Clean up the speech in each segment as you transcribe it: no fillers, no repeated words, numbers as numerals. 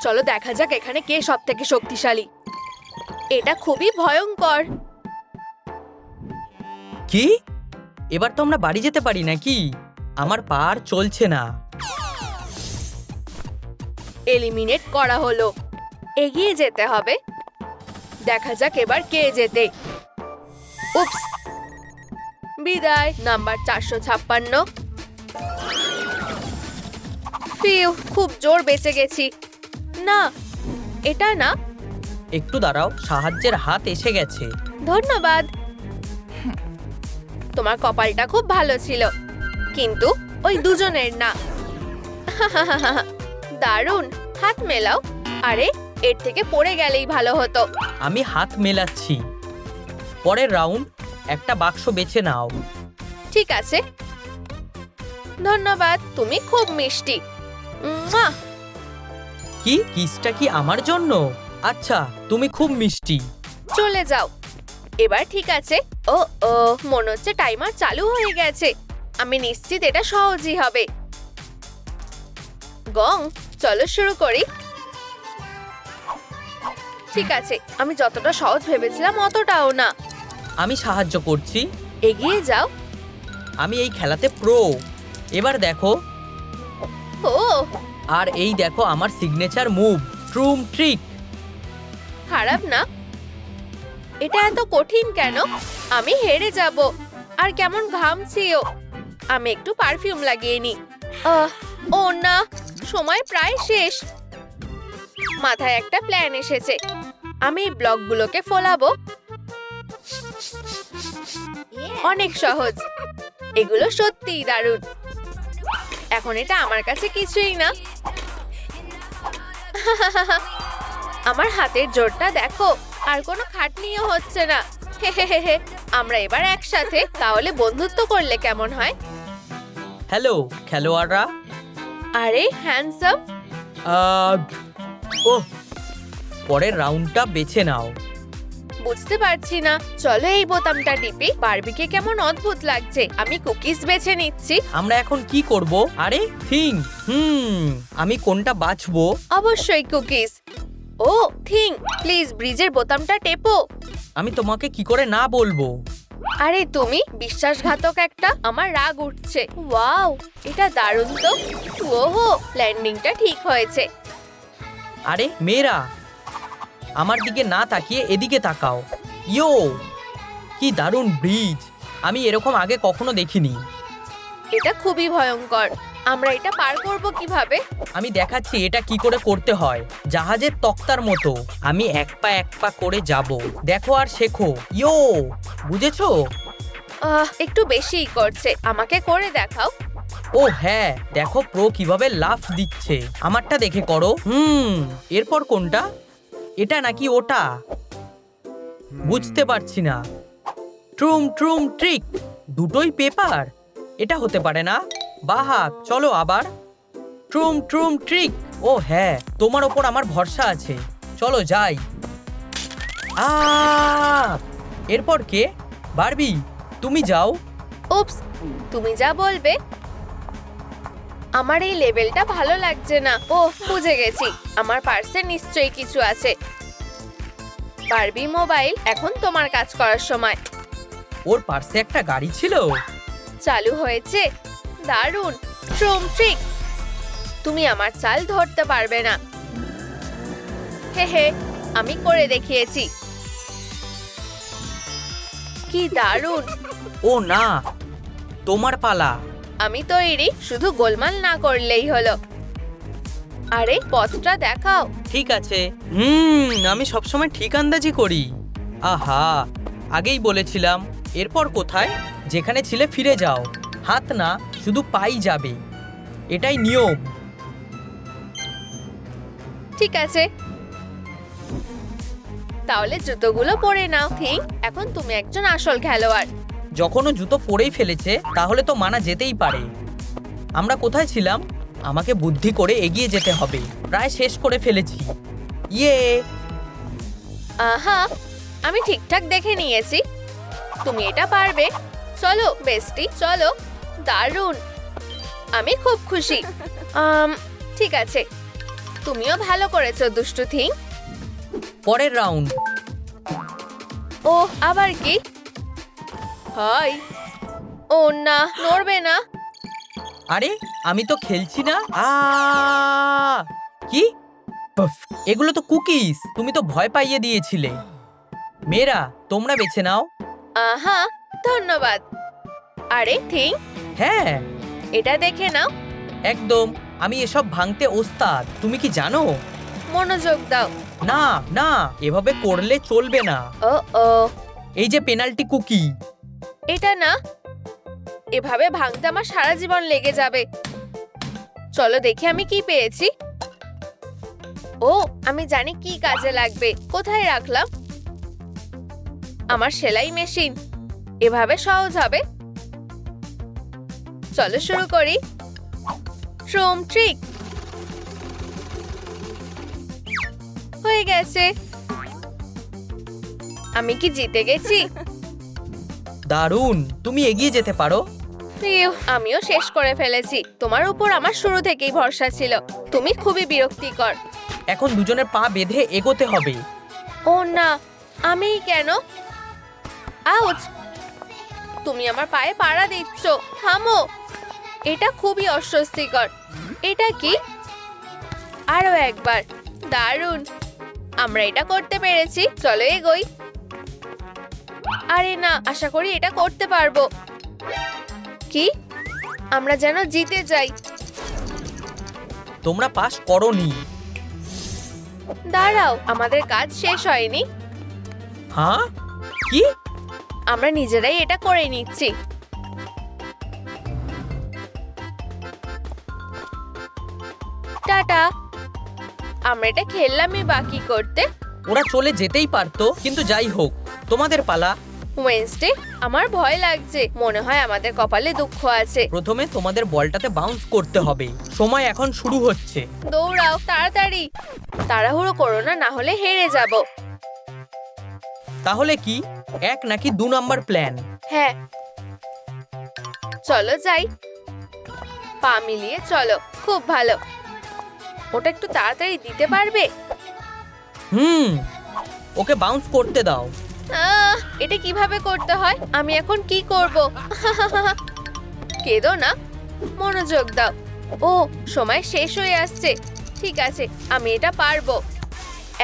চলো দেখা যাক এখানে কে সব থেকে শক্তিশালী। এটা খুবই ভয়ঙ্কর। কি? এবার তো আমরা বাড়ি যেতে পারি নাকি? আমার পা আর চলছে না। এলিমিনেট করা হলো। এগিয়ে যেতে হবে। দেখা যাক এবার কে জেতে। উপস, বিদায়। নাম্বার 456। ফিউ, খুব জোর বেঁচে গেছি। না, এটা না। একটু দাঁড়াও, সাহায্যের হাত এসে গেছে। ধন্যবাদ। তোমার কপালটা খুব ভালো ছিল, কিন্তু ওই দুজনের না। দারুণ, হাত মেলাও। আরে, এর থেকে পড়ে গেলেই ভালো হতো। আমি হাত মেলাচ্ছি। পরের রাউন্ড, একটা বাক্স বেছে নাও। ঠিক আছে, ধন্যবাদ। তুমি খুব মিষ্টি। মুয়া! কি কিসটা কি আমার জন্য? আচ্ছা, তুমি খুব মিষ্টি। চলে যাও। এবার ঠিক আছে। ও ও, মনে হচ্ছে টাইমার চালু হয়ে গেছে। আমি নিশ্চিত এটা সহজই হবে। গং, চলো শুরু করি। ঠিক আছে, আমি যতটা সহজ ভেবেছিলাম অতটাও না। আমি সাহায্য করছি। এগিয়ে যাও। আমি এই খেলাতে প্রো। এবার দেখো। ও, আর এই দেখো আমার সিগনেচার মুভ, ট্রুম ট্রিক। খারাপ না। এটা এত কঠিন কেন? আমি হেরে যাব। আর কেমন ঘামছিও। আমি একটু পারফিউম লাগিয়ে নি। ও না, সময় প্রায় শেষ। মাথায় একটা প্ল্যান এসেছে। আমি এই ব্লকগুলোকে ফোলাবো। অনেক সহজ। এগুলো সত্যিই দারুণ। এখন এটা আমার কাছে কিছুই না। আমার হাতের জোরটা দেখো। আর কোনো খাটনিও হচ্ছে না। হেহেহেহে। আমরা এবার একসাথে তাহলে বন্ধুত্ব করলে কেমন হয়? হ্যালো খেলোয়াড়রা। আরে হ্যান্ডসাম। ওহ, পরের রাউন্ডটা বেছে নাও। বুঝতে পারছি না। চলো এই বোতামটা টিপি। বারবিকে কেমন অদ্ভুত লাগছে। আমি কুকিজ বেছে নিচ্ছি। আমরা এখন কি করব? আরে থিং। আমি কোনটা বাছবো? অবশ্যই কুকিজ। ও থিং, প্লিজ ব্রিজের বোতামটা টেপো। আমি তোমাকে কি করে না বলবো? আরে তুমি বিশ্বাসঘাতক একটা। আমার রাগ উঠছে। ওয়াও, এটা দারুণ তো। ওহো, ল্যান্ডিংটা ঠিক হয়েছে। আরে মেয়েরা, আমার দিকে না তাকিয়ে এদিকে তাকাও। ইয়ো, কি দারুণ ব্রিজ! আমি এরকম আগে কখনো দেখিনি। এটা খুবই ভয়ঙ্কর। আমরা এটা পার করব কিভাবে? আমি দেখাচ্ছি এটা কি করে করতে হয়। জাহাজের তক্তার মতো আমি এক পা করে যাব। দেখো আর শেখো। ইয়ো, বুঝেছো? একটু বেশিই করছে। আমাকে করে দেখাও। ও হ্যাঁ, দেখো প্রো কিভাবে লাফ দিচ্ছে। আমারটা দেখে করো। এরপর কোনটা? এটা নাকি ওটা? বুঝতে পারছি না। ট্রুম ট্রুম ট্রিক, দুটোই পেপার। এটা হতে পারে না। বাহা, চলো আবার। ট্রুম ট্রুম ট্রিক। ও হ্যাঁ, তোমার ওপর আমার ভরসা আছে। চলো যাই। এরপর কে? বারবি, তুমি যাও। উপস, তুমি যা বলবে। আমার এই লেভেলটা ভালো লাগছে না। ও, বুঝে গেছি। আমার পার্সে নিশ্চয়ই কিছু আছে। বারবি মোবাইল, এখন তোমার কাজ করার সময়। ওর পার্সে একটা গাড়ি ছিল। চালু হয়েছে। দারুণ। ট্রুম ট্রিক। তুমি আমার চাল ধরতে পারবে না। হে, আমি করে দেখিয়েছি। কি দারুণ। ও না, তোমার পালা। আমি তৈরি, শুধু গোলমাল না করলেই হলো। আরে পথটা দেখাও। ঠিক আছে। আমি সবসময় ঠিক আন্দাজি করি। আহা, আগেই বলেছিলাম। এরপর কোথায়? যেখানে ছিলে ফিরে যাও। হাত না, শুধু পাই যাবে। এটাই নিয়ম। ঠিক আছে, তাহলে জুতোগুলো পরে নাও। ঠিক, এখন তুমি একজন আসল খেলোয়াড়। যখন ও জুতো পরেই ফেলেছে, তাহলে তো মানা যেতেই পারে। আমরা কোথায় ছিলাম? আমাকে বুদ্ধি করে এগিয়ে যেতে হবে। প্রায় শেষ করে ফেলেছি। ইয়ে, আহা, আমি ঠিকঠাক দেখে নিয়েছি। তুমি এটা পারবে। চলো বেস্টি, চলো। দারুণ, আমি খুব খুশি। ঠিক আছে, তুমিও ভালো করেছো দুষ্টু থিং। পরের রাউন্ড। ও আবার কি? হাই, ও না, নড়বে না। আরে আমি তো খেলছি না। কি? উফ, এগুলো তো কুকিজ। তুমি তো ভয় পাইয়ে দিয়েছিলে। মেয়েরা, তোমরা বেছে নাও। আহা, ধন্যবাদ। আরে থিং, হ্যাঁ, এটা দেখে নাও। একদম। আমি এসব ভাঙতে ওস্তাদ, তুমি কি জানো? মনোযোগ দাও। না না, এভাবে করলে চলবে না। ও ও, এই যে পেনাল্টি কুকি। এটা না, এভাবে ভাঙতে আমার সারা জীবন লেগে যাবে। চলো দেখি আমি কি পেয়েছি। ও, আমি জানি কি কাজে লাগবে। কোথায় রাখলাম? আমার সেলাই মেশিন। এভাবে সহজ হবে। চলো শুরু করি। ট্রুম ট্রিক হয়ে গেছে। আমি কি জিতে গেছি? দারুণ, তুমি এগিয়ে যেতে পারো। ফিউ, আমিও শেষ করে ফেলেছি। তোমার উপর আমার শুরু থেকেই ভরসা ছিল। তুমি খুবই বিরক্তিকর। এখন দুজনের পা বেঁধে এগোতে হবে। ও না, আমি কেন? আউচ! তুমি আমার পায়ে পাড়া দিচ্ছ। থামো, এটা খুবই অস্বস্তিকর। এটা কি? আরো একবার। দারুণ, আমরা এটা করতে পেরেছি। চলো এগোই। আরে না, আশা করি এটা করতে পারবো। কি? আমরা যেন জিতে যাই। তোমরা পাস করোনি। দাঁড়াও, আমাদের কাজ শেষ হয়নি। হ্যাঁ? কি? আমরা নিজেরাই এটা করে নিচ্ছি। টাটা। আমরা এটা খেললামই বাকি করতে। ওরা চলে যেতেই পারতো, কিন্তু যাই হোক, তোমাদের পালা। ওয়েনসডে, আমার ভয় লাগছে। মনে হয় আমাদের কপালে দুঃখ আছে। প্রথমে তোমাদের বলটাতে বাউন্স করতে হবে। সময় এখন শুরু হচ্ছে। দৌড়াও তাড়াতাড়ি। তাড়াহুড়ো করো না, না হলে হেরে যাব। তাহলে কি 1 নাকি 2 নাম্বার প্ল্যান? হ্যাঁ, চলো যাই। পা মিলিয়ে চলো। খুব ভালো। ওটা একটু তাড়াতাড়ি দিতে পারবে? ওকে বাউন্স করতে দাও। এটা কিভাবে করতে হয়? আমি এখন কি করব? কেঁদো না, মনোযোগ দাও। ও, সময় শেষ হয়ে আসছে। ঠিক আছে, আমি এটা পারবো।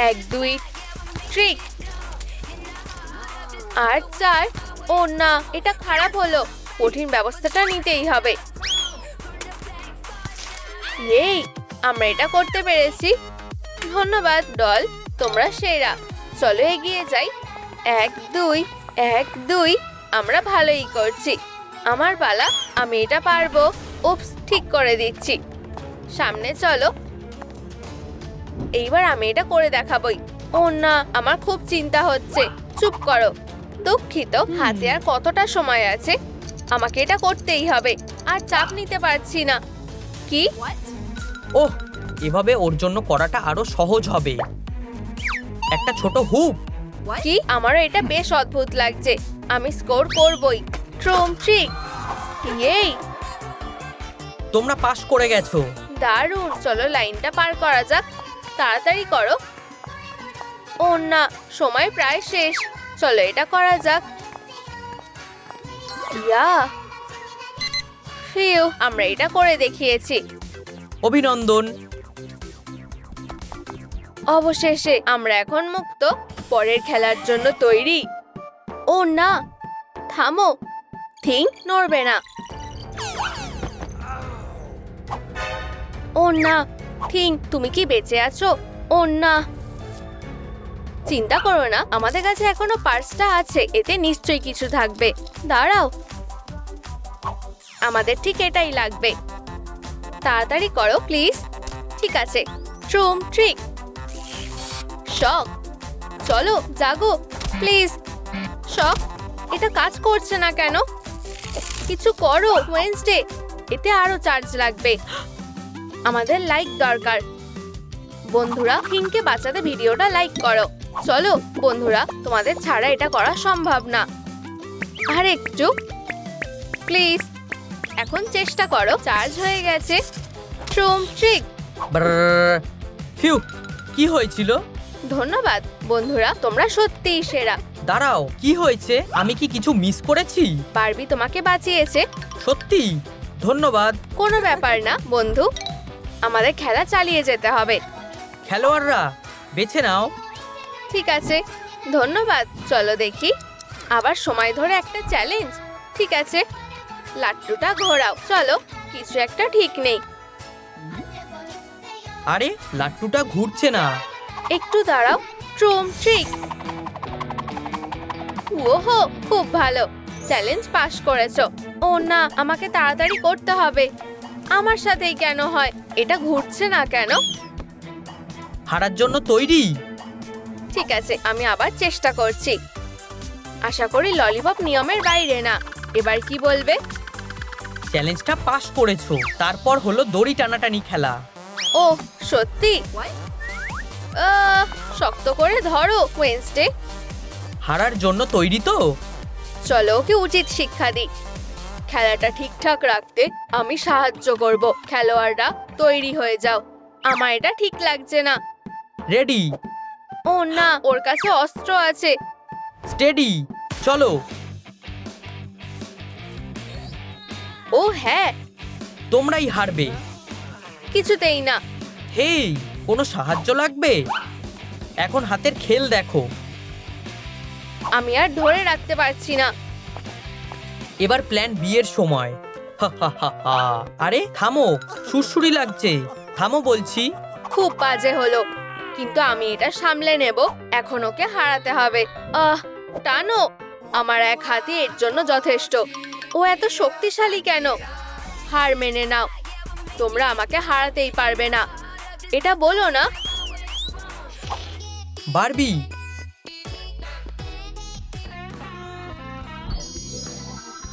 1 2 ট্রিক আর 4। ও না, এটা খারাপ হলো। কঠিন ব্যবস্থাটা নিতেই হবে। এই, আমরা এটা করতে পেরেছি। ধন্যবাদ ডল, তোমরা সেরা। চলো এগিয়ে যাই। 1 2 1 2। আমরা ভালোই করছি। আমার পালা, আমি এটা পারবো। উপস, ঠিক করে দিচ্ছি। সামনে চলো। এইবার আমি এটা করে দেখাবই। ও না, আমার খুব চিন্তা হচ্ছে। চুপ করো। দুঃখিত, হাতে আর কতটা সময় আছে? আমাকে এটা করতেই হবে। আর চাপ নিতে পারছি না। কি? ওহ, এভাবে ওর জন্য করাটা আরো সহজ হবে। একটা ছোট হুপ। কি? আমারও এটা বেশ অদ্ভুত লাগছে। আমি স্কোর করবই। ট্রুম ট্রিক। এই, তোমরা পাস করে গেছো। দারুণ। চলো লাইনটা পার করা যাক। তাড়াতাড়ি করো। ও না, সময় প্রায় শেষ। চলো এটা করা যাক। ইয়া, ফিউ, আমরা এটা করে দেখিয়েছি। অভিনন্দন। অবশেষে আমরা এখন মুক্ত। পরের খেলার জন্য তৈরি? ও না, থামো। থিং, নড়বে না। ও না, থিং, তুমি কি বেঁচে আছো? ও না, চিন্তা করো না, আমাদের কাছে এখনো পার্সটা আছে। এতে নিশ্চয়ই কিছু থাকবে। দাঁড়াও, আমাদের ঠিক এটাই লাগবে। তাড়াতাড়ি করো প্লিজ। ঠিক আছে, ট্রুম ট্রিক। শক, চলো জাগো প্লিজ। শক, এটা কাজ করছে না কেন? কিছু করো ওয়েনসডে, এতে আরো চার্জ লাগবে। আমাদের লাইক দরকার। বন্ধুরা, থিংকে বাঁচাতে ভিডিওটা লাইক করো। চলো বন্ধুরা, তোমাদের ছাড়া এটা করা সম্ভব না। আর একটু প্লিজ। এখন চেষ্টা করো। চার্জ হয়ে গেছে। ট্রুম ট্রিক। ব্রর, ফিউ, কি হয়েছিল? ধন্যবাদ বন্ধুরা, তোমরা সত্যিই সেরা। দাঁড়াও, কি হয়েছে? আমি কি কিছু মিস করেছি? বারবি তোমাকে বাঁচিয়েছে। সত্যি? ধন্যবাদ। কোনো ব্যাপার না বন্ধু, আমাদের খেলা চালিয়ে যেতে হবে। খেলোয়াড়রা বেছে নাও। ঠিক আছে, ধন্যবাদ। চলো দেখি, আবার সময় ধরে একটা চ্যালেঞ্জ। ঠিক আছে, লাট্টুটা ঘোরাও। চলো, কিছু একটা ঠিক নেই। আরে, লাট্টুটা ঘুরছে না। একটু দাঁড়াও। ট্রুম ট্রিক। ওহো, খুব ভালো, চ্যালেঞ্জ পাস করেছো। ও না, আমাকে তাড়াতাড়ি করতে হবে। আমার সাথেই কেন হয়? এটা ঘুরছে না কেন? হারার জন্য তৈরি? ঠিক আছে, আমি আবার চেষ্টা করছি। আশা করি ললিপপ নিয়মের বাইরে না। এবার কি বলবে? চ্যালেঞ্জটা পাস করেছো। তারপর হলো দড়ি টানাটানি খেলা। ও সত্যি? শক্ত করে ধরো ওয়েনসডে। হারার জন্য তৈরি তো? চলো ওকে উচিত শিক্ষা দিই। খেলাটা ঠিকঠাক রাখতে আমি সাহায্য করব। খেলোয়াড়রা তৈরি হয়ে যাও। আমার এটা ঠিক লাগছে না। রেডি? ও না, ওর কাছে অস্ত্র আছে। স্টেডি, চলো। ও হ্যাঁ, তোমরাই হারবে। কিছুতেই না। হেই, কোনো সাহায্য লাগবে? এখন হাতের খেল দেখো। আমি আর ধরে রাখতে পারছি না। এবার প্ল্যান বি এর সময়। হা হা হা হা। আরে থামো, সুরসুরি লাগছে। থামো বলছি। খুব বাজে হলো, কিন্তু আমি এটা সামলে নেব। এখন ওকে হারাতে হবে। টানো। আমার এক হাতই এর জন্য যথেষ্ট। ও এত শক্তিশালী কেন? হার মেনে নাও। তোমরা আমাকে হারাতেই পারবে না, এটা বলো না। বারবি,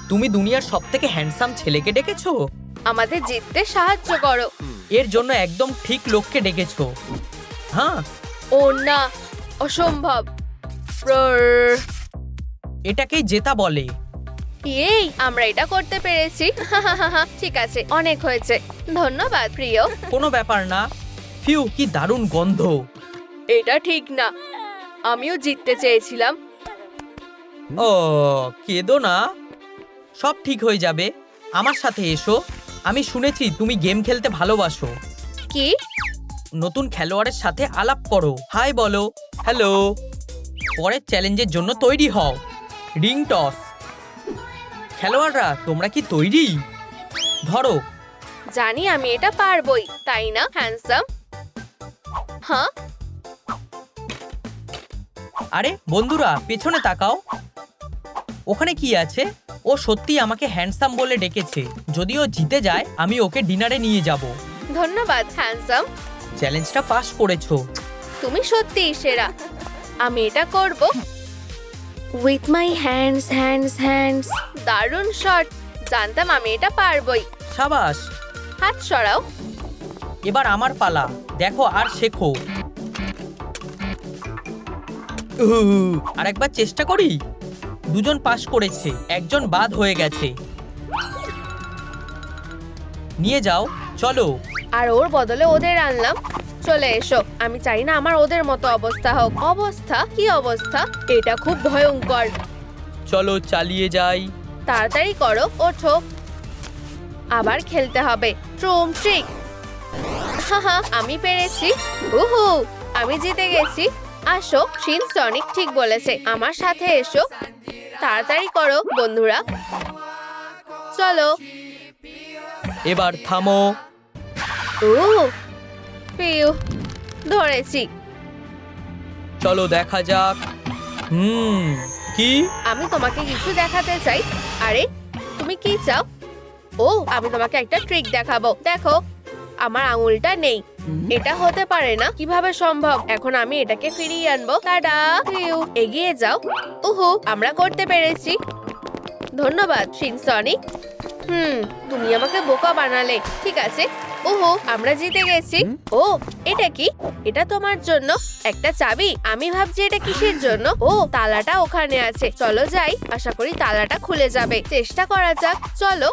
তুমি দুনিয়ার সবথেকে হ্যান্ডসাম ছেলেকে ডেকেছো। আমাদের জিততে সাহায্য করো। এর জন্য একদম ঠিক লোককে ডেকেছো। হ্যাঁ, ও না, অসম্ভব। রর। এটাকেই জেতা বলে। এই, আমরা এটা করতে পেরেছি। ঠিক আছে, অনেক হয়েছে। ধন্যবাদ প্রিয়। কোনো ব্যাপার না। ফিউ, কি দারুণ গন্ধ। এটা ঠিক না, আমিও জিততে চেয়েছিলাম। ও, কেঁদো না, সব ঠিক হয়ে যাবে। আমার সাথে এসো। আমি শুনেছি তুমি গেম খেলতে ভালোবাসো। কি? নতুন খেলোয়াড়ের সাথে আলাপ করো, হাই বলো, হ্যালো। পরের চ্যালেঞ্জের জন্য তৈরি হও। Ring toss. খেলোয়াড়রা, তোমরা কি তৈরি? ধরো। জানি আমি এটা পারবই, তাই না হ্যান্ডসাম? হ্যাঁ। আরে বন্ধুরা, পেছনে তাকাও। ওখানে কি আছে? ও সত্যি আমাকে হ্যান্ডসাম বলে ডেকেছে। যদি ও জিতে যায়, আমি ওকে ডিনারে নিয়ে যাব। ধন্যবাদ হ্যান্ডসাম, চ্যালেঞ্জটা পাস করেছো। তুমি সত্যিই সেরা। আমি এটা করব। With my hands hands hands. দারুণ শট। জানতাম আমি এটা পারবই। সাবাস। হাত সরাও। এবার আমার পালা। দেখো আর শেখো। আরেকবার চেষ্টা করি। দুজন পাস করেছে, একজন বাদ হয়ে গেছে। নিয়ে যাও, চলো। আর ওর বদলে ওদের আনলাম। চলে এসো। আমি চাই না আমার ওদের মতো অবস্থা হোক। অবস্থা? কি অবস্থা? এটা খুব ভয়ঙ্কর। চলো চালিয়ে যাই। তাড়াতাড়ি করো, ওঠো। আবার খেলতে হবে। ট্রুম ট্রিক। হাহা, আমি পেরেছি। উহু, আমি জিতে গেছি। আসো, শিন সনিক ঠিক বলেছে। আমার সাথে এসো। তাড়াতাড়ি করো বন্ধুরা। চলো। এবার থামো। পিউ, ধরেছি। চলো দেখা যাক। কি? আমি তোমাকে কিছু দেখাতে চাই। আরে, তুমি কি চাও? ও, আমি তোমাকে একটা ট্রিক দেখাবো। দেখো, আমার আঙুলটা নেই। এটা হতে পারে না। কিভাবে সম্ভব? এখন আমি এটাকে ফিরিয়ে আনবো। টাডা! পিউ, এগিয়ে যাও। উহু, আমরা করতে পেরেছি। ধন্যবাদ শিনসনিক। তুমি আমাকে বোকা বানালে। ঠিক আছে। ওহো, আমরা জিতে গেছি। ও, এটা কি? এটা তোমার জন্য একটা চাবি। আমি ভাবছি এটা কিসের জন্য। ও, তালাটা ওখানে আছে। চলো যাই, আশা করি তালাটা খুলে যাবে। চেষ্টা করা যাক। চলো।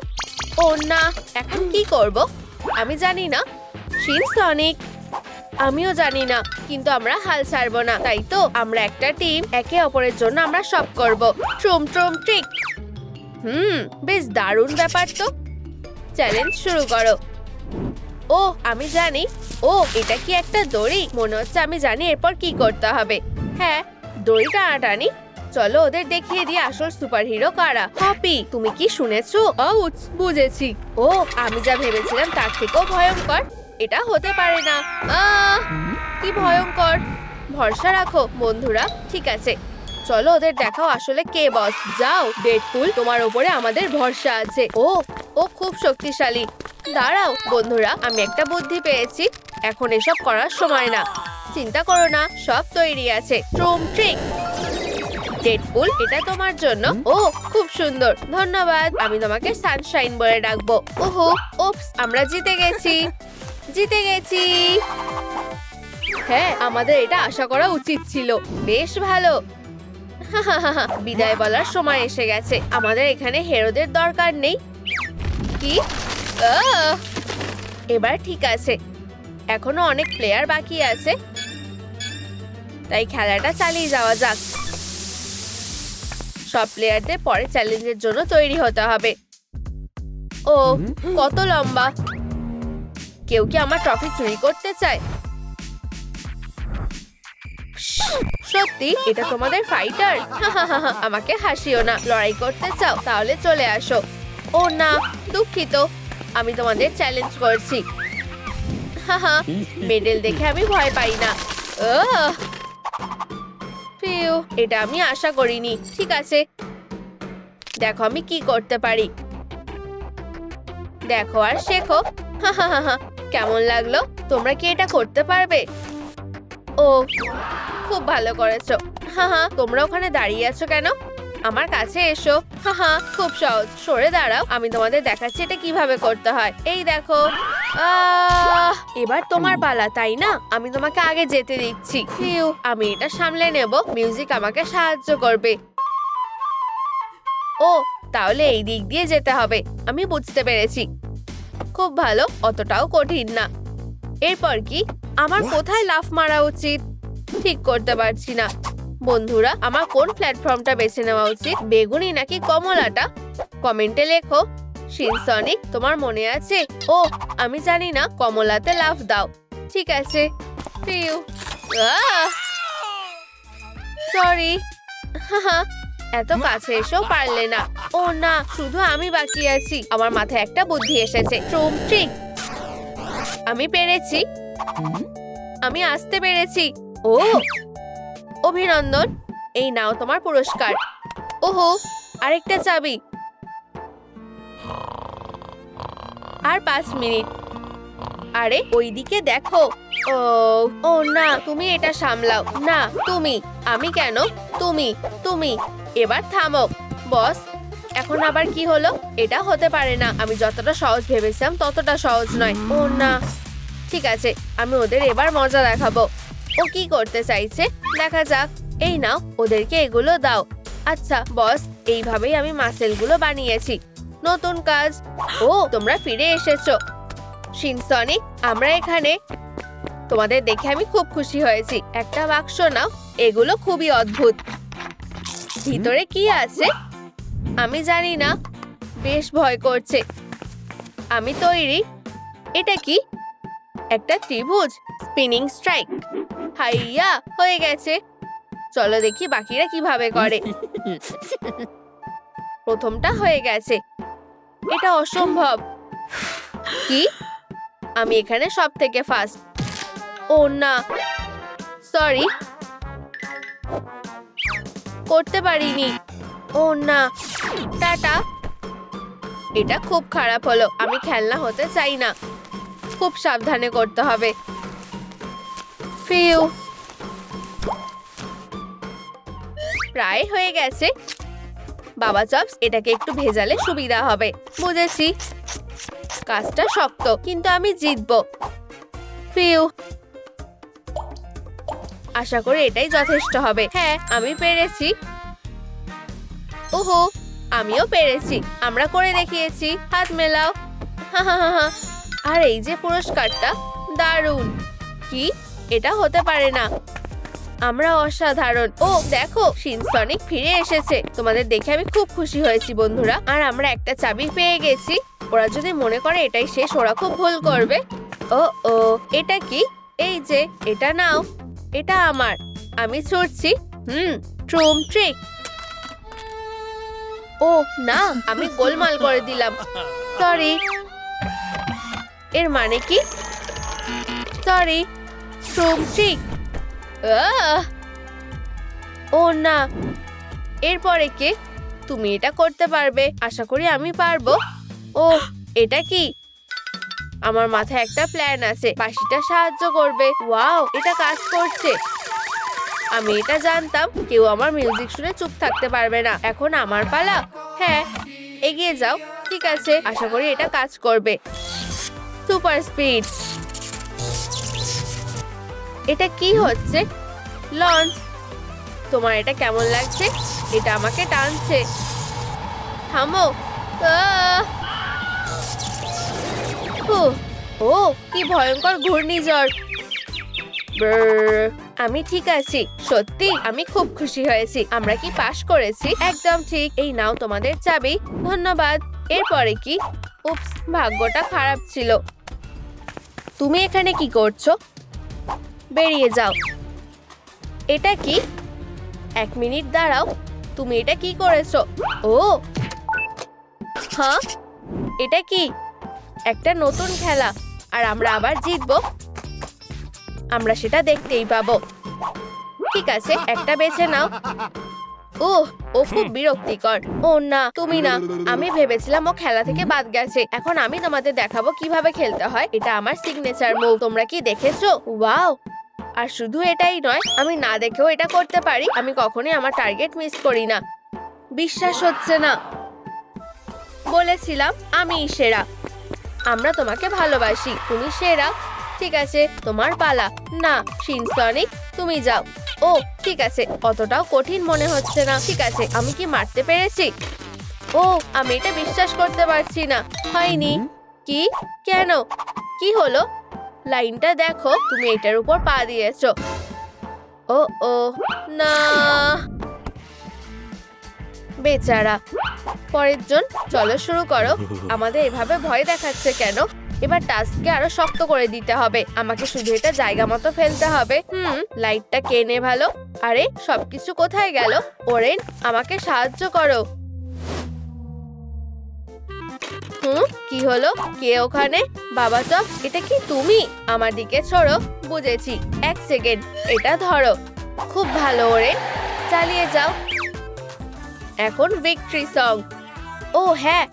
ও না, এখন কি করব? আমি জানি না। শিনসনিক, আমিও জানি না, কিন্তু আমরা হাল ছাড়বো না। তাই তো আমরা একটা টিম, একে অপরের জন্য আমরা সব করব। ট্রুম ট্রুম ট্রিক। বেশ দারুণ ব্যাপার তো। চ্যালেঞ্জ শুরু করো। ও আমি জানি। ও এটা কি একটা দড়ি? মনে হচ্ছে আমি জানি এরপর কি করতে হবে। হ্যাঁ, দড়ি টানাটানি। চলো ওদের দেখিয়ে দিই আসল সুপারহিরো কারা। হপি, তুমি কি শুনেছো? আউচ, বুঝেছি। ও আমি যা ভেবেছিলাম তার থেকেও ভয়ঙ্কর। এটা হতে পারে না। কি ভয়ঙ্কর। ভরসা রাখো বন্ধুরা। ঠিক আছে, চলো ওদের দেখাও আসলে কে বস। যাও ডেডপুল, তোমার উপরে আমাদের ভরসা আছে। ও ও খুব শক্তিশালী। দাঁড়াও বন্ধুরা, আমি একটা বুদ্ধি পেয়েছি। এখন এসব করার সময় না। চিন্তা করো না, সব তৈরি আছে। ট্রুম ট্রিক। ডেডপুল, এটা তোমার জন্য। ও খুব সুন্দর, ধন্যবাদ। আমি তোমাকে সানশাইন বলে ডাকবো। ওহো, উপস, আমরা জিতে গেছি। জিতে গেছি। হ্যাঁ, আমাদের এটা আশা করা উচিত ছিল। বেশ ভালো। বিদায় বলার সময় এসে গেছে। আমাদের এখানে হিরোদের দরকার নেই। কি? এবার ঠিক আছে। এখনো অনেক প্লেয়ার বাকি আছে, তাই খেলাটা চালিয়ে যাওয়া যাক। সব প্লেয়ারদের পরে চ্যালেঞ্জের জন্য তৈরি হতে হবে। ও কত লম্বা। কেউ কি আমার ট্রফি চুরি করতে চায়? সত্যি এটা তোমাদের ফাইটার? আমাকে হাসিও না। লড়াই করতে চাও? তাহলে চলে আসো। ও না, দুঃখিত, আমি তোমাদের চ্যালেঞ্জ করছি। মেডেল দেখে আমি ভয় পাই না। ফিউ, এটা আমি আশা করিনি। ঠিক আছে, দেখো আমি কি করতে পারি। দেখো আর শেখো। কেমন লাগলো? তোমরা কি এটা করতে পারবে? ও খুব ভালো করেছো। তোমরা ওখানে দাঁড়িয়ে আছো কেন? আমার কাছে এসো। খুব সহজ। সরে দাঁড়াও, আমি তোমাদের দেখাচ্ছি এটা কিভাবে করতে হয়। এই দেখো। এবার তোমার পালা, তাই না? আমি তোমাকে আগে যেতে দিচ্ছি। ফিউ, আমি এটা সামলে নেব। মিউজিক আমাকে সাহায্য করবে। ও তাহলে এই দিক দিয়ে যেতে হবে। আমি বুঝতে পেরেছি। খুব ভালো, অতটাও কঠিন না। এরপর কি? আমার কোথায় লাফ মারা উচিত ঠিক করতে পারছি না। বন্ধুরা, আমার কোন প্ল্যাটফর্মটা বেছে নেওয়া উচিত? বেগুনি নাকি কমলাটা? কমেন্টে লেখো। শিনসনিক, তোমার মনে আছে? ও আমি জানি না, কমলাতে লাফ দাও। ঠিক আছে। Few, sorry. এত কাছে এসেও পারলে না। ও না, শুধু আমি বাকি আছি। আমার মাথায় একটা বুদ্ধি এসেছে। ট্রুম ট্রিক। আমি পেরেছি। আমি আসতে পেরেছি। ও অভিনন্দন, এই নাও তোমার পুরস্কার। ওহো, আরেকটা চাবি। আর 5 মিনিট। আরে ওইদিকে দেখো। ও ও না, তুমি এটা সামলাও। না তুমি। আমি কেন? তুমি তুমি এবার থামো। বস, এখন আবার কি হলো? এটা হতে পারে না। আমি যতটা সহজ ভেবেছিলাম ততটা সহজ নয়। ও না, ঠিক আছে, আমি ওদের এবার মজা দেখাবো। ও কি করতে চাইছে দেখা যাক। এই নাও, ওদেরকে এগুলো দাও। আচ্ছা বস, এইভাবেই আমি মাসেলগুলো বানিয়েছি। নতুন কাজ। ও তোমরা ফিরে এসেছো। শিনসনিক, আমরা এখানে। তোমাদের দেখে আমি খুব খুশি হয়েছি। একটা বাক্স নাও। এগুলো খুবই অদ্ভুত। ভিতরে কি আছে আমি জানি না। বেশ ভয় করছে। আমি তৈরি। এটা কি? একটা ত্রিভুজ। Spinning strike. হাইয়া, হয়ে গেছে। চলো দেখি বাকিরা কিভাবে করে। প্রথমটা হয়ে গেছে। এটা অসম্ভব। কি? আমি এখানে সব থেকে ফার্স্ট। ও না, সরি, করতে পারিনি। ও না, টাটা। এটা খুব খারাপ হলো। আমি খেলনা হতে চাই না। খুব সাবধানে করতে হবে। ফিউ, প্রায় হয়ে গেছে। বাবা চপস, এটাকে একটু ভেজালে সুবিধা হবে। বুঝেছি। কাজটা শক্ত, কিন্তু আমি জিতবো। ফিউ, আশা করি এটাই যথেষ্ট হবে। হ্যাঁ, আমি পেরেছি। ওহো, আমিও পেরেছি। আমরা করে দেখিয়েছি। হাত মেলাও। আর এই যে পুরস্কারটা, দারুণ। কি? এটা হতে পারে না। আমরা অসাধারণ। ও দেখো, সিনসনিক ফিরে এসেছে। তোমাদের দেখে আমি খুব খুশি হয়েছি বন্ধুরা। আর আমরা একটা চাবি পেয়ে গেছি। ওরা যদি মনে করে এটাই শেষ, ওরা খুব ভুল করবে। ও ও, এটা কি? এই যে, এটা নাও। এটা আমার। আমি ছুটছি। ট্রুম ট্রিক। ও না, আমি গোলমাল করে দিলাম। সরি। এর মানে কি? সরি। ট্রুম ট্রিক। ও না, এরপরে কে? তুমি এটা করতে পারবে, আশা করি আমি পারবো। ও, এটা কি? আমার মাথায় একটা প্ল্যান আছে, বাঁশিটা সাহায্য করবে। ওয়াও, এটা কাজ করছে। আমি এটা জানতাম, কেউ আমার মিউজিক শুনে চুপ থাকতে পারবে না। এখন আমার পালা। হ্যাঁ, এগিয়ে যাও। ঠিক আছে, আশা করি এটা কাজ করবে। Super speed. এটা কি হচ্ছে? লঞ্চ। তোমার এটা কেমন লাগছে? এটা আমাকে টানছে। থামো। ও, কি ভয়ঙ্কর ঘূর্ণিঝড়। আমি ঠিক আছি। সত্যি আমি খুব খুশি হয়েছি। আমরা কি পাশ করেছি? একদম ঠিক। এই নাও তোমাদের চাবি। ধন্যবাদ। এরপরে কি? উপস, ভাগ্যটা খারাপ ছিল। তুমি এখানে কি করছো? বেরিয়ে যাও। এটা কি? 1 মিনিট দাঁড়াও। তুমি এটা কি করেছো? ও হ্যাঁ, এটা কি? একটা নতুন খেলা। আর আমরা আবার জিতবো। আমরা সেটা দেখতেই পাবো। ঠিক আছে, একটা বেছে নাও। ও খুব বিরক্তিকর। ও না, তুমি না। আমি ভেবেছিলাম ও খেলা থেকে বাদ গেছে। এখন আমি তোমাদের দেখাবো কিভাবে খেলতে হয়। এটা আমার সিগনেচার মুভ। তোমরা কি দেখেছো? ওয়াও! আর শুধু এটাই নয়, আমি না দেখেও এটা করতে পারি। আমি কখনোই আমার টার্গেট মিস করি না। বিশ্বাস হচ্ছে না। বলেছিলাম আমি সেরা। আমরা তোমাকে ভালোবাসি। তুমি সেরা। ঠিক আছে, তোমার পালা। না, সিনসনিক, তুমি যাও। ও ঠিক আছে, অতটাও কঠিন মনে হচ্ছে না। ঠিক আছে, আমি কি মারতে পেরেছি? ও, আমি এটা বিশ্বাস করতে পারছি না। হয়নি। কি? কেন? কি হলো? লাইনটা দেখো। তুমি এটার উপর পা দিয়েছো। ও ও না, বেচারা। পরের জন। চলো শুরু করো। আমাদের এভাবে ভয় দেখাচ্ছে কেন? এবার টাস্ককে আরো শক্ত করে দিতে হবে। আমাকে শুধু এটা জায়গা মতো ফেলতে হবে। লাইটটা কে নেভালো? আরে, সবকিছু কোথায় গেল? ওরেন, আমাকে সাহায্য করো। কি হলো? কে ওখানে? বাবা চপ, এটা কি তুমি? আমার দিকে ছড়ো। বুঝেছি। 1 সেকেন্ড, এটা ধরো। খুব ভালো ওরেন, চালিয়ে যাও। এখন ভিক্টরি সং। ও হ্যাঁ,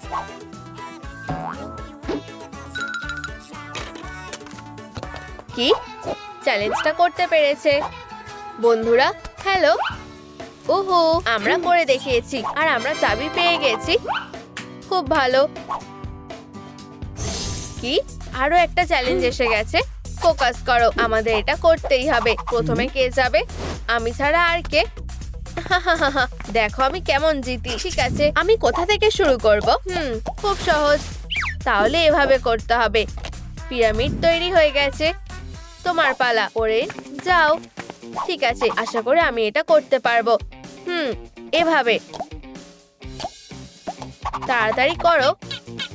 কি? চ্যালেঞ্জটা করতে পেরেছে। বন্ধুরা, হ্যালো। ওহো, আমরা করে দেখিয়েছি। আর আমরা চাবি পেয়ে গেছি। খুব ভালো। কি? আরো একটা চ্যালেঞ্জ এসে গেছে। ফোকাস করো, আমাদের এটা করতেই হবে। প্রথমে কে যাবে? আমি ছাড়া আর কে? দেখো আমি কেমন জিতি। ঠিক আছে, আমি কোথা থেকে শুরু করব? খুব সহজ। তাহলে এভাবে করতে হবে। পিরামিড তৈরি হয়ে গেছে। তোমার পালা। ওরে যাও। ঠিক আছে, আশা করি আমি এটা করতে পারবো। এভাবে। তাড়াতাড়ি করো।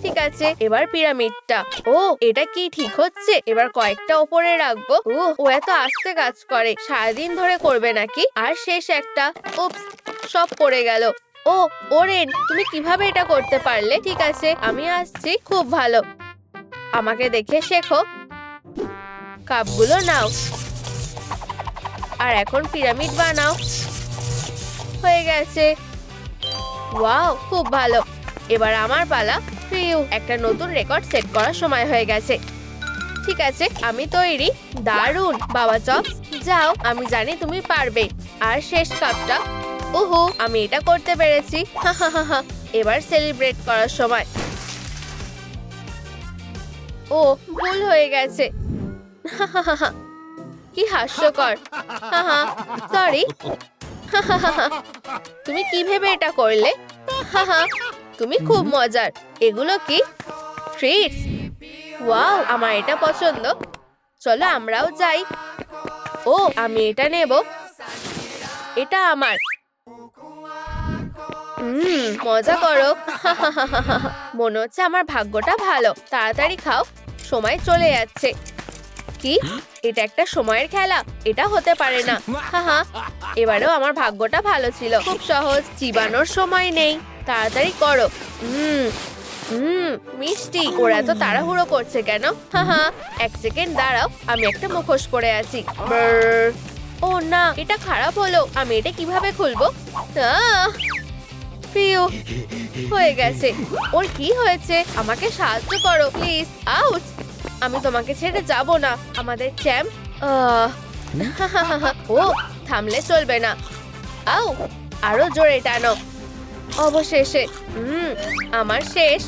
ঠিক আছে, এবার পিরামিডটা। ও, এটা কি ঠিক হচ্ছে? এবার কয়েকটা ওপরে রাখবো। ও এত আস্তে কাজ করে। সারাদিন ধরে করবে নাকি? আর শেষ একটা। উপস, সব পড়ে গেল। ও ওরেন, তুমি কিভাবে এটা করতে পারলে? ঠিক আছে, আমি আসছি। খুব ভালো। আমাকে দেখে শেখো। কাপগুলো নাও। আর এখন পিরামিড বানাও। হয়ে গেছে। ওয়াও, খুব ভালো। এবার আমার পালা। একটা নতুন রেকর্ড সেট করার সময় হয়ে গেছে। ঠিক আছে, আমি তৈরি। দারুণ। বাবা চপ, যাও। আমি জানি তুমি পারবে। আর শেষ কাপটা। ওহো, আমি এটা করতে পেরেছি। এবার সেলিব্রেট করার সময়। ও, ভুল হয়ে গেছে। কি হাস্যকর। সরি। তুমি কি ভেবে এটা করলে? তুমি খুব মজার। এগুলো কি? ট্রিটস। ওয়াও, আমার এটা পছন্দ। চলো আমরাও যাই। ও আমি এটা নেব, এটা আমার। মজা করো। মনে হচ্ছে আমার ভাগ্যটা ভালো। তাড়াতাড়ি খাও, সময় চলে যাচ্ছে। কি, এটা একটা সময়ের খেলা? এটা হতে পারে না। হাহা, এবারেও আমার ভাগ্যটা ভালো ছিল। খুব সহজ, চিবানোর সময় নেই। তাড়াতাড়ি করো। মিষ্টি। ওরা তো তাড়াহুড়ো করছে কেন? হাহা, এক সেকেন্ড দাঁড়াও, আমি একটা মুখোশ পরে আছি। ব্রর। ও না, এটা খারাপ হলো। আমি এটা কিভাবে খুলবো? ফিউ, হয়ে গেছে। ওর কি হয়েছে? আমাকে সাহায্য করো প্লিজ। আউচ! আমি তোমাকে ছেড়ে যাব না, আমাদের চ্যাম্প। ও, থামলে চলবে না। আউ, আরো জোরে টানো। অবশেষে। আমার শেষ।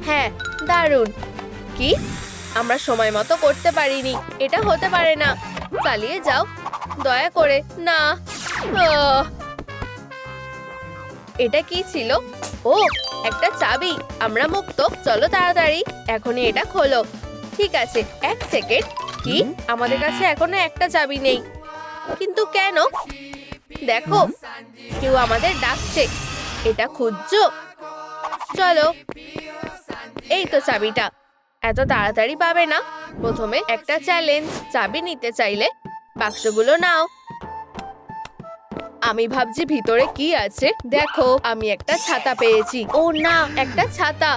হ্যাঁ, দারুণ। কি, আমরা সময় মতো করতে পারিনি। এটা হতে পারে না। চালিয়ে যাও, দয়া করে। না। এটা কি ছিল? ও, একটা চাবি। আমরা মুক্ত। চলো তাড়াতাড়ি, এখনই এটা খোলো। ঠিক আছে, এক সেকেন্ড। কি, আমাদের কাছে এখনো একটা চাবি নেই। কিন্তু কেন? দেখো, কেউ আমাদের ডাকছে। এটা খুঁজছো? চলো। এই তো চাবিটা। এত তাড়াতাড়ি পাবে না। প্রথমে একটা চ্যালেঞ্জ। চাবি নিতে চাইলে বাক্সগুলো নাও। আমি ভাবছি ভিতরে কি আছে। দেখো, আমি একটা ছাতা পেয়েছি। ও না, একটা ছাতা।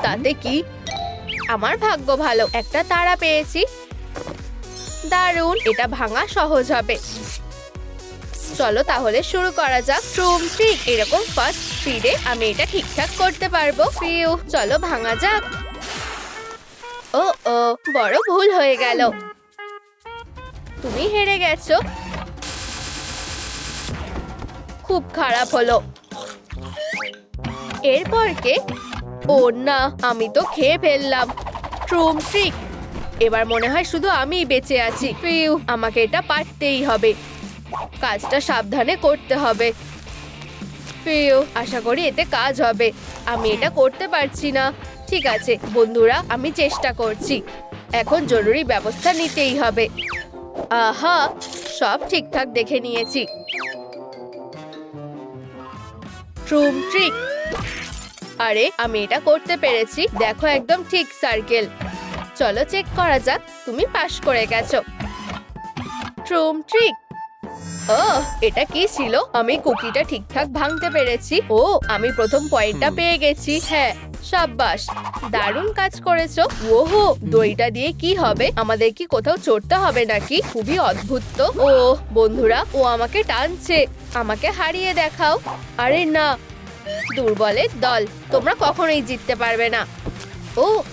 তাতে কি? আমার ভাগ্য ভালো, একটা তারা পেয়েছি। দারুণ, এটা ভাঙা সহজ হবে। চলো তাহলে শুরু করা যাক। ঠিক এরকম ফার্স্ট স্পিডে আমি এটা ঠিকঠাক করতে পারবো। ফিউ, চলো ভাঙা যাক। ও ও, বড় ভুল হয়ে গেল। তুমি হেরে গেছো। খুব খারাপ হলো। এরপর কে? ও না, আমি তো খেয়ে ফেললাম। ট্রিক, এবার মনে হয় শুধু আমিই বেঁচে আছি। ফিউ, আমাকে এটা পারতেই হবে। কাজটা সাবধানে করতে হবে। ফিউ, আশা করি এতে কাজ হবে। আমি এটা করতে পারছি না। ঠিক আছে বন্ধুরা, আমি চেষ্টা করছি। এখন জরুরি ব্যবস্থা নিতেই হবে। আহা, সব ঠিকঠাক দেখে নিয়েছি। ট্রিক, আরে আমি এটা করতে পেরেছি। দেখো, একদম ঠিক সার্কেল। চলো চেক করা যাক। তুমি পাস করে গেছো। ট্রিক। ও, এটা কি ছিল? আমি কুকিটা ঠিকঠাক ভাঙতে পেরেছি। ও, আমি প্রথম পয়েন্টটা পেয়ে গেছি। হ্যাঁ, সাব্বাস, দারুণ কাজ করেছো। ওহো, দইটা দিয়ে কি হবে? আমাদের কি কোথাও চড়তে হবে নাকি? খুবই অদ্ভুত তো। ও বন্ধুরা, ও আমাকে টানছে। আমাকে হারিয়ে দেখাও। আরে না, দুর্বলের দল, তোমরা কখনোই জিততে পারবে না।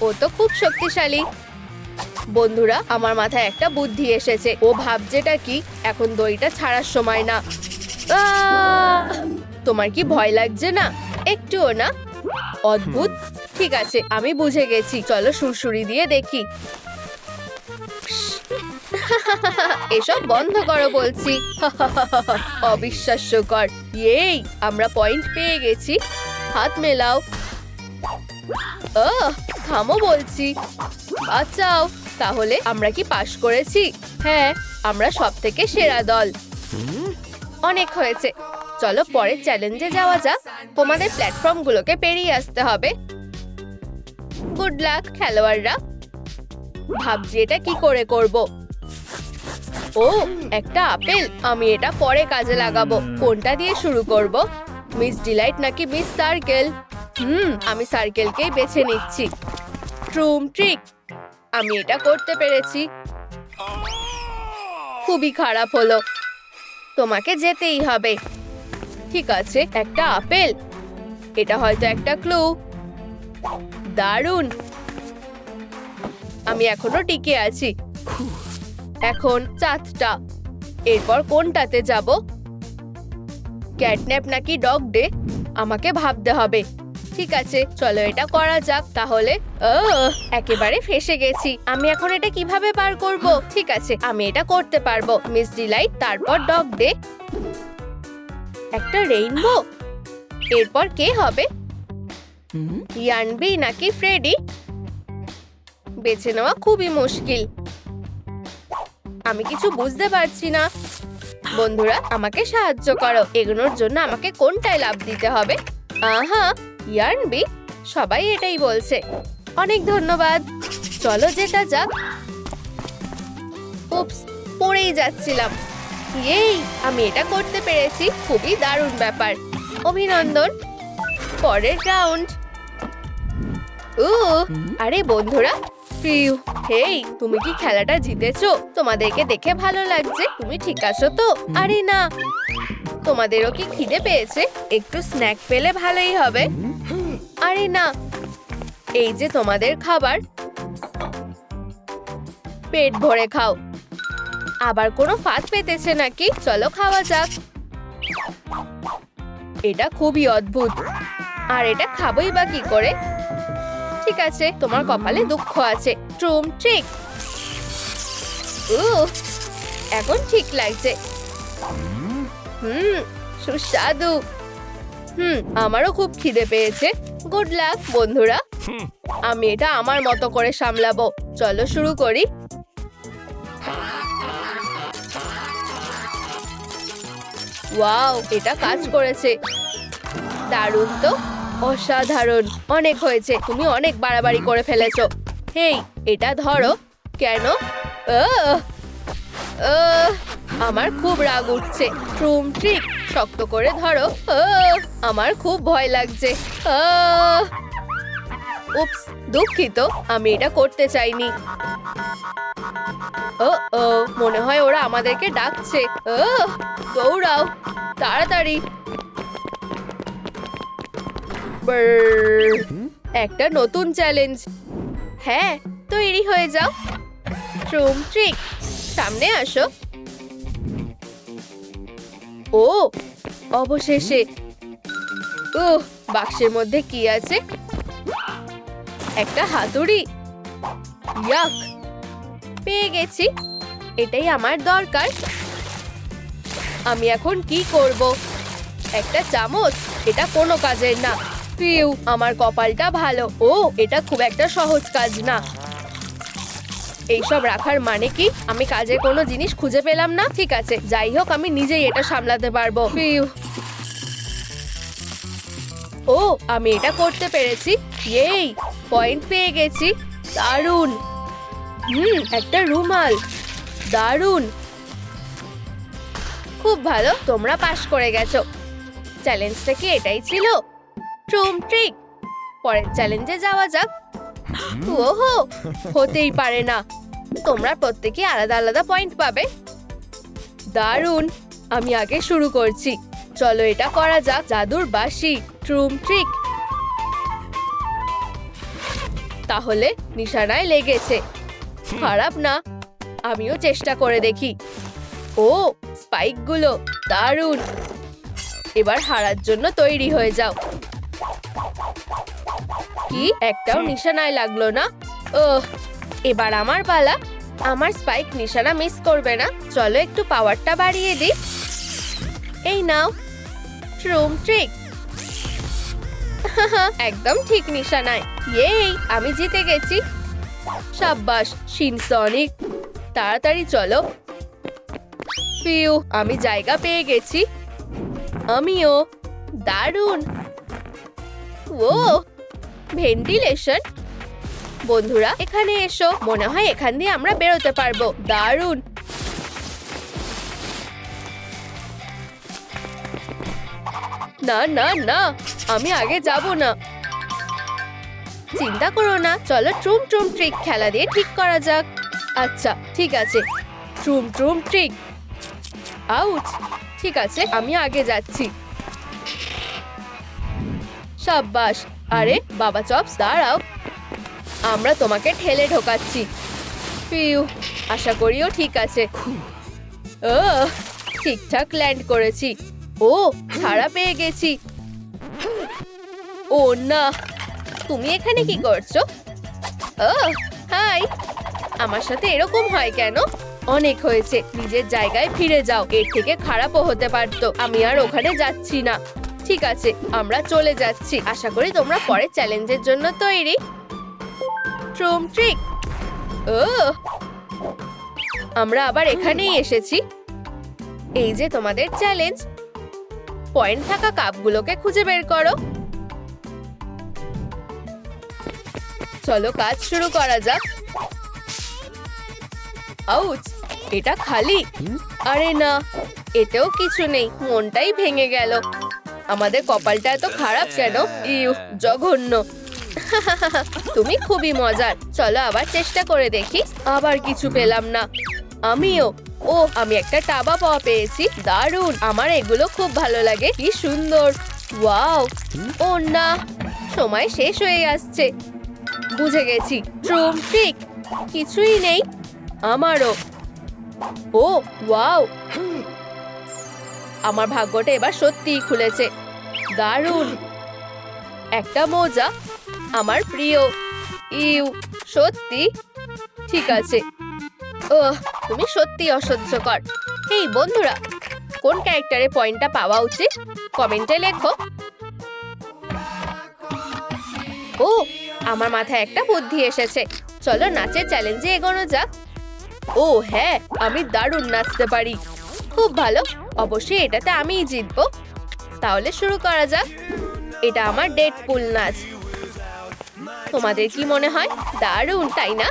ও তো খুব শক্তিশালী। বন্ধুরা, আমার মাথায় একটা বুদ্ধি এসেছে। ও ভাবছেটা কি? এখন দইটা ছাড়ার সময় না। তোমার কি ভয় লাগছে না? একটুও না? অদ্ভুত। ঠিক আছে, আমি বুঝে গেছি। চলো সুরসুরি দিয়ে দেখি। এসব বন্ধ করো বলছি। অবিশ্বাস্যকর। এই, আমরা পয়েন্ট পেয়ে গেছি। হাত মেলাও। থামো বলছি। বাঁচাও। তাহলে আমরা কি পাশ করেছি? হ্যাঁ, আমরা সবথেকে সেরা দল। অনেক হয়েছে, চলো পরের চ্যালেঞ্জে যাওয়া যাক। তোমাদের প্ল্যাটফর্মগুলোকে পেরিয়ে আসতে হবে। গুড লাক খেলোয়াড়রা। ভাবছি এটা কি করে করব। ও, একটা আপেল। আমি এটা পরে কাজে লাগাবো। কোনটা দিয়ে শুরু করব? মিস ডিলাইট নাকি মিস সার্কেল? আমি সার্কেলকেই বেছে নিচ্ছি। ট্রিক, আমি এটা করতে পেরেছি। খুবই খারাপ হলো। তোমাকে যেতেই হবে। ঠিক আছে, একটা আপেল। এটা হয়তো একটা ক্লু। দারুণ, আমি এখনো টিকে আছি। এখন চাঁদটা। এরপর কোনটাতে যাব? ক্যাটন্যাপ নাকি ডগ ডে? আমাকে ভাবতে হবে। ঠিক আছে, চলো এটা করা যাক তাহলে। একেবারে ফেঁসে গেছি। আমি এখন এটা কিভাবে পার করব? ঠিক আছে, আমি এটা করতে পারবো। মিস ডিলাইট, তারপর ডগ ডে, একটা রেইনবো। এরপর কে হবে? ইয়ানবি নাকি ফ্রেডি? বেছে নেওয়া খুবই মুশকিল। আমি কিছু বুঝতে পারছি না। বন্ধুরা আমাকে সাহায্য করো, এগোনোর জন্য আমাকে কোনটায় লাফ দিতে হবে? আহা, ইয়ার্নবি, সবাই এটাই বলছে। অনেক ধন্যবাদ, চলো যেটা যাক। উপস, পড়েই যাচ্ছিলাম। এই, আমি এটা করতে পেরেছি, খুবই দারুণ ব্যাপার। অভিনন্দন। পরের রাউন্ড। আরে বন্ধুরা, প্রিয়, হেই, তুমি কি খেলাটা জিতেছো? তোমাদেরকে দেখে ভালো লাগছে। তুমি ঠিক আছো তো? আরে না, তোমাদেরও কি খিদে পেয়েছে? একটু স্ন্যাক পেলে ভালোই হবে। আরে না, এই যে তোমাদের খাবার, পেট ভরে খাও। আবার কোনো ফাঁদ পেতেছে নাকি? চলো খাওয়া যাক। এটা খুবই অদ্ভুত, আর এটা খাবোই বা কি করে? ঠিক আছে, তোমার কপালে দুঃখ আছে। ট্রুম ট্রিক। এখন ঠিক লাগছে। সুস্বাদু। আমারও খুব খিদে পেয়েছে। গুড লাক বন্ধুরা, আমি এটা আমার মতো করে সামলাবো। চলো শুরু করি। ওয়াও, এটা কাজ করেছে। দারুণ তো, অসাধারণ। অনেক হয়েছে, তুমি অনেক বাড়াবাড়ি করে ফেলেছো। হেই, এটা ধরো। কেন? আমার খুব রাগ উঠছে। ট্রুম ট্রিক, শক্ত করে ধরো। আমার খুব ভয় লাগছে। উপস, দুঃখিত, আমি এটা করতে চাইনি। ও, মনে হয় ওরা আমাদেরকে ডাকছে। দৌড়াও তাড়াতাড়ি। একটা নতুন চ্যালেঞ্জ। হ্যাঁ, তৈরি হয়ে যাও। ট্রুম ট্রিক, সামনে আসো। ও, অবশেষে। বাক্সের মধ্যে কি আছে? একটা হাতুড়ি। ইয়াক, পেয়ে গেছি। এটাই আমার দরকার। আমি এখন কি করব? একটা চামচ? এটা কোনো কাজের না। পিউ, আমার কপালটা ভালো। ও, এটা খুব একটা সহজ কাজ না। এইসব রাখার মানে কি? আমি কাজের কোনো জিনিস খুঁজে পেলাম না। ঠিক আছে, যাই হোক, আমি নিজেই এটা সামলাতে পারবো। পিউ। ও, আমি এটা করতে পেরেছি। এই, পয়েন্ট পেয়ে গেছি। দারুণ। একটা রুমাল। দারুণ, খুব ভালো, তোমরা পাস করে গেছো। চ্যালেঞ্জটা কি এটাই ছিল? ট্রুম ট্রিক, পরের চ্যালেঞ্জে যাওয়া যাক। ওহো, হতেই পারে না। তোমরা প্রত্যেকে আলাদা আলাদা পয়েন্ট পাবে। দারুণ, আমি আগে শুরু করছি। চলো এটা করা যাক। জাদুর বাঁশি। ট্রুম ট্রিক। তাহলে নিশানায় লেগেছে। খারাপ না, আমিও চেষ্টা করে দেখি। ও, স্পাইকগুলো দারুণ। এবার হারার জন্য তৈরি হয়ে যাও। কি, একটাও নিশানায় লাগলো না? এবার আমার পালা। আমার স্পাইক নিশানা মিস করবে না। চলো একটু পাওয়ারটা বাড়িয়ে দিই। এই নাও। ট্রুম ট্রিক। একদম ঠিক নিশানায়। এই, আমি জিতে গেছি। সাব্বাস শিনসনিক, তাড়াতাড়ি চলো। পিউ, আমি জায়গা পেয়ে গেছি। আমিও। দারুণ। ও, ভেন্টিলেশন। বন্ধুরা এখানে এসো, মনে হয় এখান দিয়ে আমরা বেরোতে পারবো। দারুণ। না না না, আমি আগে যাব না। চিন্তা করো না, চলো ট্রুম ট্রুম ট্রিক খেলা দিয়ে ঠিক করা যাক। আচ্ছা ঠিক আছে, ট্রুম ট্রুম ট্রিক। আউচ, ঠিক আছে, আমি আগে যাচ্ছি। সাব্বাস। আরে বাবা চপস, দাঁড়াও, আমরা তোমাকে ঠেলে ঢোকাচ্ছি। পিউ, আশা করিও ঠিক আছে। ঠিকঠাক ল্যান্ড করেছি। ও, ছাড়া পেয়ে গেছি। ও না, তুমি এখানে কি করছো? হাই, আমার সাথে এরকম হয় কেন? অনেক হয়েছে, নিজের জায়গায় ফিরে যাও। এর থেকে খারাপও হতে পারতো। আমি আর ওখানে যাচ্ছি না। ঠিক আছে, আমরা চলে যাচ্ছি। আশা করি তোমরা পরের চ্যালেঞ্জের জন্য তৈরি। ট্রুম ট্রিক। আমরা আবার এখানেই এসেছি। এই যে তোমাদের চ্যালেঞ্জ, পয়েন্ট থাকা কাপগুলোকে খুঁজে বের করো। চলো কাজ শুরু করা যাক। আউচ, এটা খালি। আরে না, এতেও কিছু নেই, মনটাই ভেঙে গেল। আমাদের কপালটা এত খারাপ কেন? ইউ, জঘন্য। তুমি খুবই মজার। চলো আবার চেষ্টা করে দেখি। আবার কিছু পেলাম না। আমিও। ও, আমি একটা টাবা পাওয়া পেয়েছি। দারুণ, আমার এগুলো খুব ভালো লাগে। কি সুন্দর। ওয়াও। ও না, সময় শেষ হয়ে আসছে। বুঝে গেছি, ট্রুম ট্রিক। কিছুই নেই। আমারও। ও ওয়াও, আমার ভাগ্যটা এবার সত্যিই খুলেছে। দারুণ, একটা মোজা, আমার প্রিয়। ইউ, সত্যি? ঠিক আছে। ওহ, তুমি সত্যি অসহ্যকর। এই বন্ধুরা, কোন ক্যারেক্টারে পয়েন্টটা পাওয়া উচিত কমেন্টে লেখো। ও, আমার মাথায় একটা বুদ্ধি এসেছে। চলো নাচের চ্যালেঞ্জে এগোনো যাক। ও হ্যাঁ, আমি দারুণ নাচতে পারি। খুব ভালো, অবশ্যই এটাতে আমিই জিতবো। তাহলে শুরু করা যাক। এটা আমার ডেডপুল নাচ। তোমাদের কি মনে হয়? দারুণ, তাই না?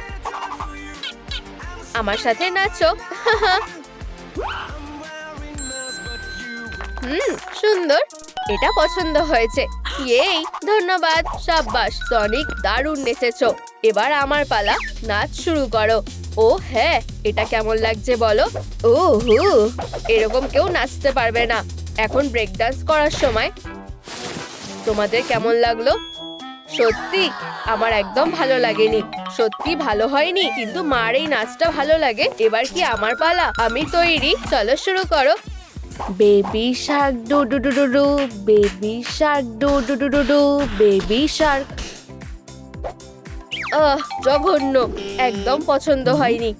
আমার সাথে নাচো। সুন্দর, এটা পছন্দ হয়েছে। এই ধন্যবাদ, সাব্বাস সনিক, দারুণ নেচেছো। এবার আমার পালা, নাচ শুরু করো। ও হ্যাঁ, এটা কেমন লাগছে বলো? ও হু, এরকম কেউ নাচতে পারবে না। এখন ব্রেক ডান্স করার সময়। তোমাদের কেমন লাগলো? সত্যি আমার একদম ভালো লাগেনি। সত্যি ভালো হয়নি, কিন্তু মার এই নাচটা ভালো লাগে। এবার কি আমার পালা? আমি তৈরি, চলো শুরু করো। Baby Shark do do do do do, baby Shark do do do do do, baby Shark. জঘন্য, একদম পছন্দ হয়নি।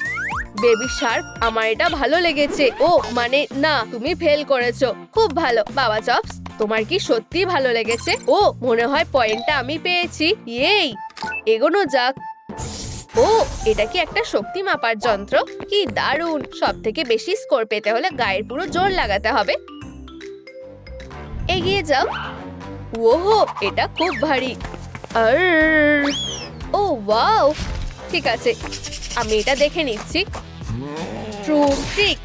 বেবি শার্ক, আমার এটা ভালো লেগেছে। ও মানে না, তুমি ফেল করেছো। খুব ভালো বাবা চপস, তোমার কি সত্যি ভালো লেগেছে? ও, মনে হয় পয়েন্টটা আমি পেয়েছি। এই, এগোনো যাক। ও, এটা কি একটা শক্তি মাপার যন্ত্র? কি দারুণ। সব থেকে বেশি স্কোর পেতে হলে গায়ের পুরো জোর লাগাতে হবে। এগিয়ে যাও। ওহো, এটা খুব ভারী। আর ও ওয়াও, ঠিক আছে, আমি এটা দেখে নিচ্ছি। ট্রুম ট্রিক।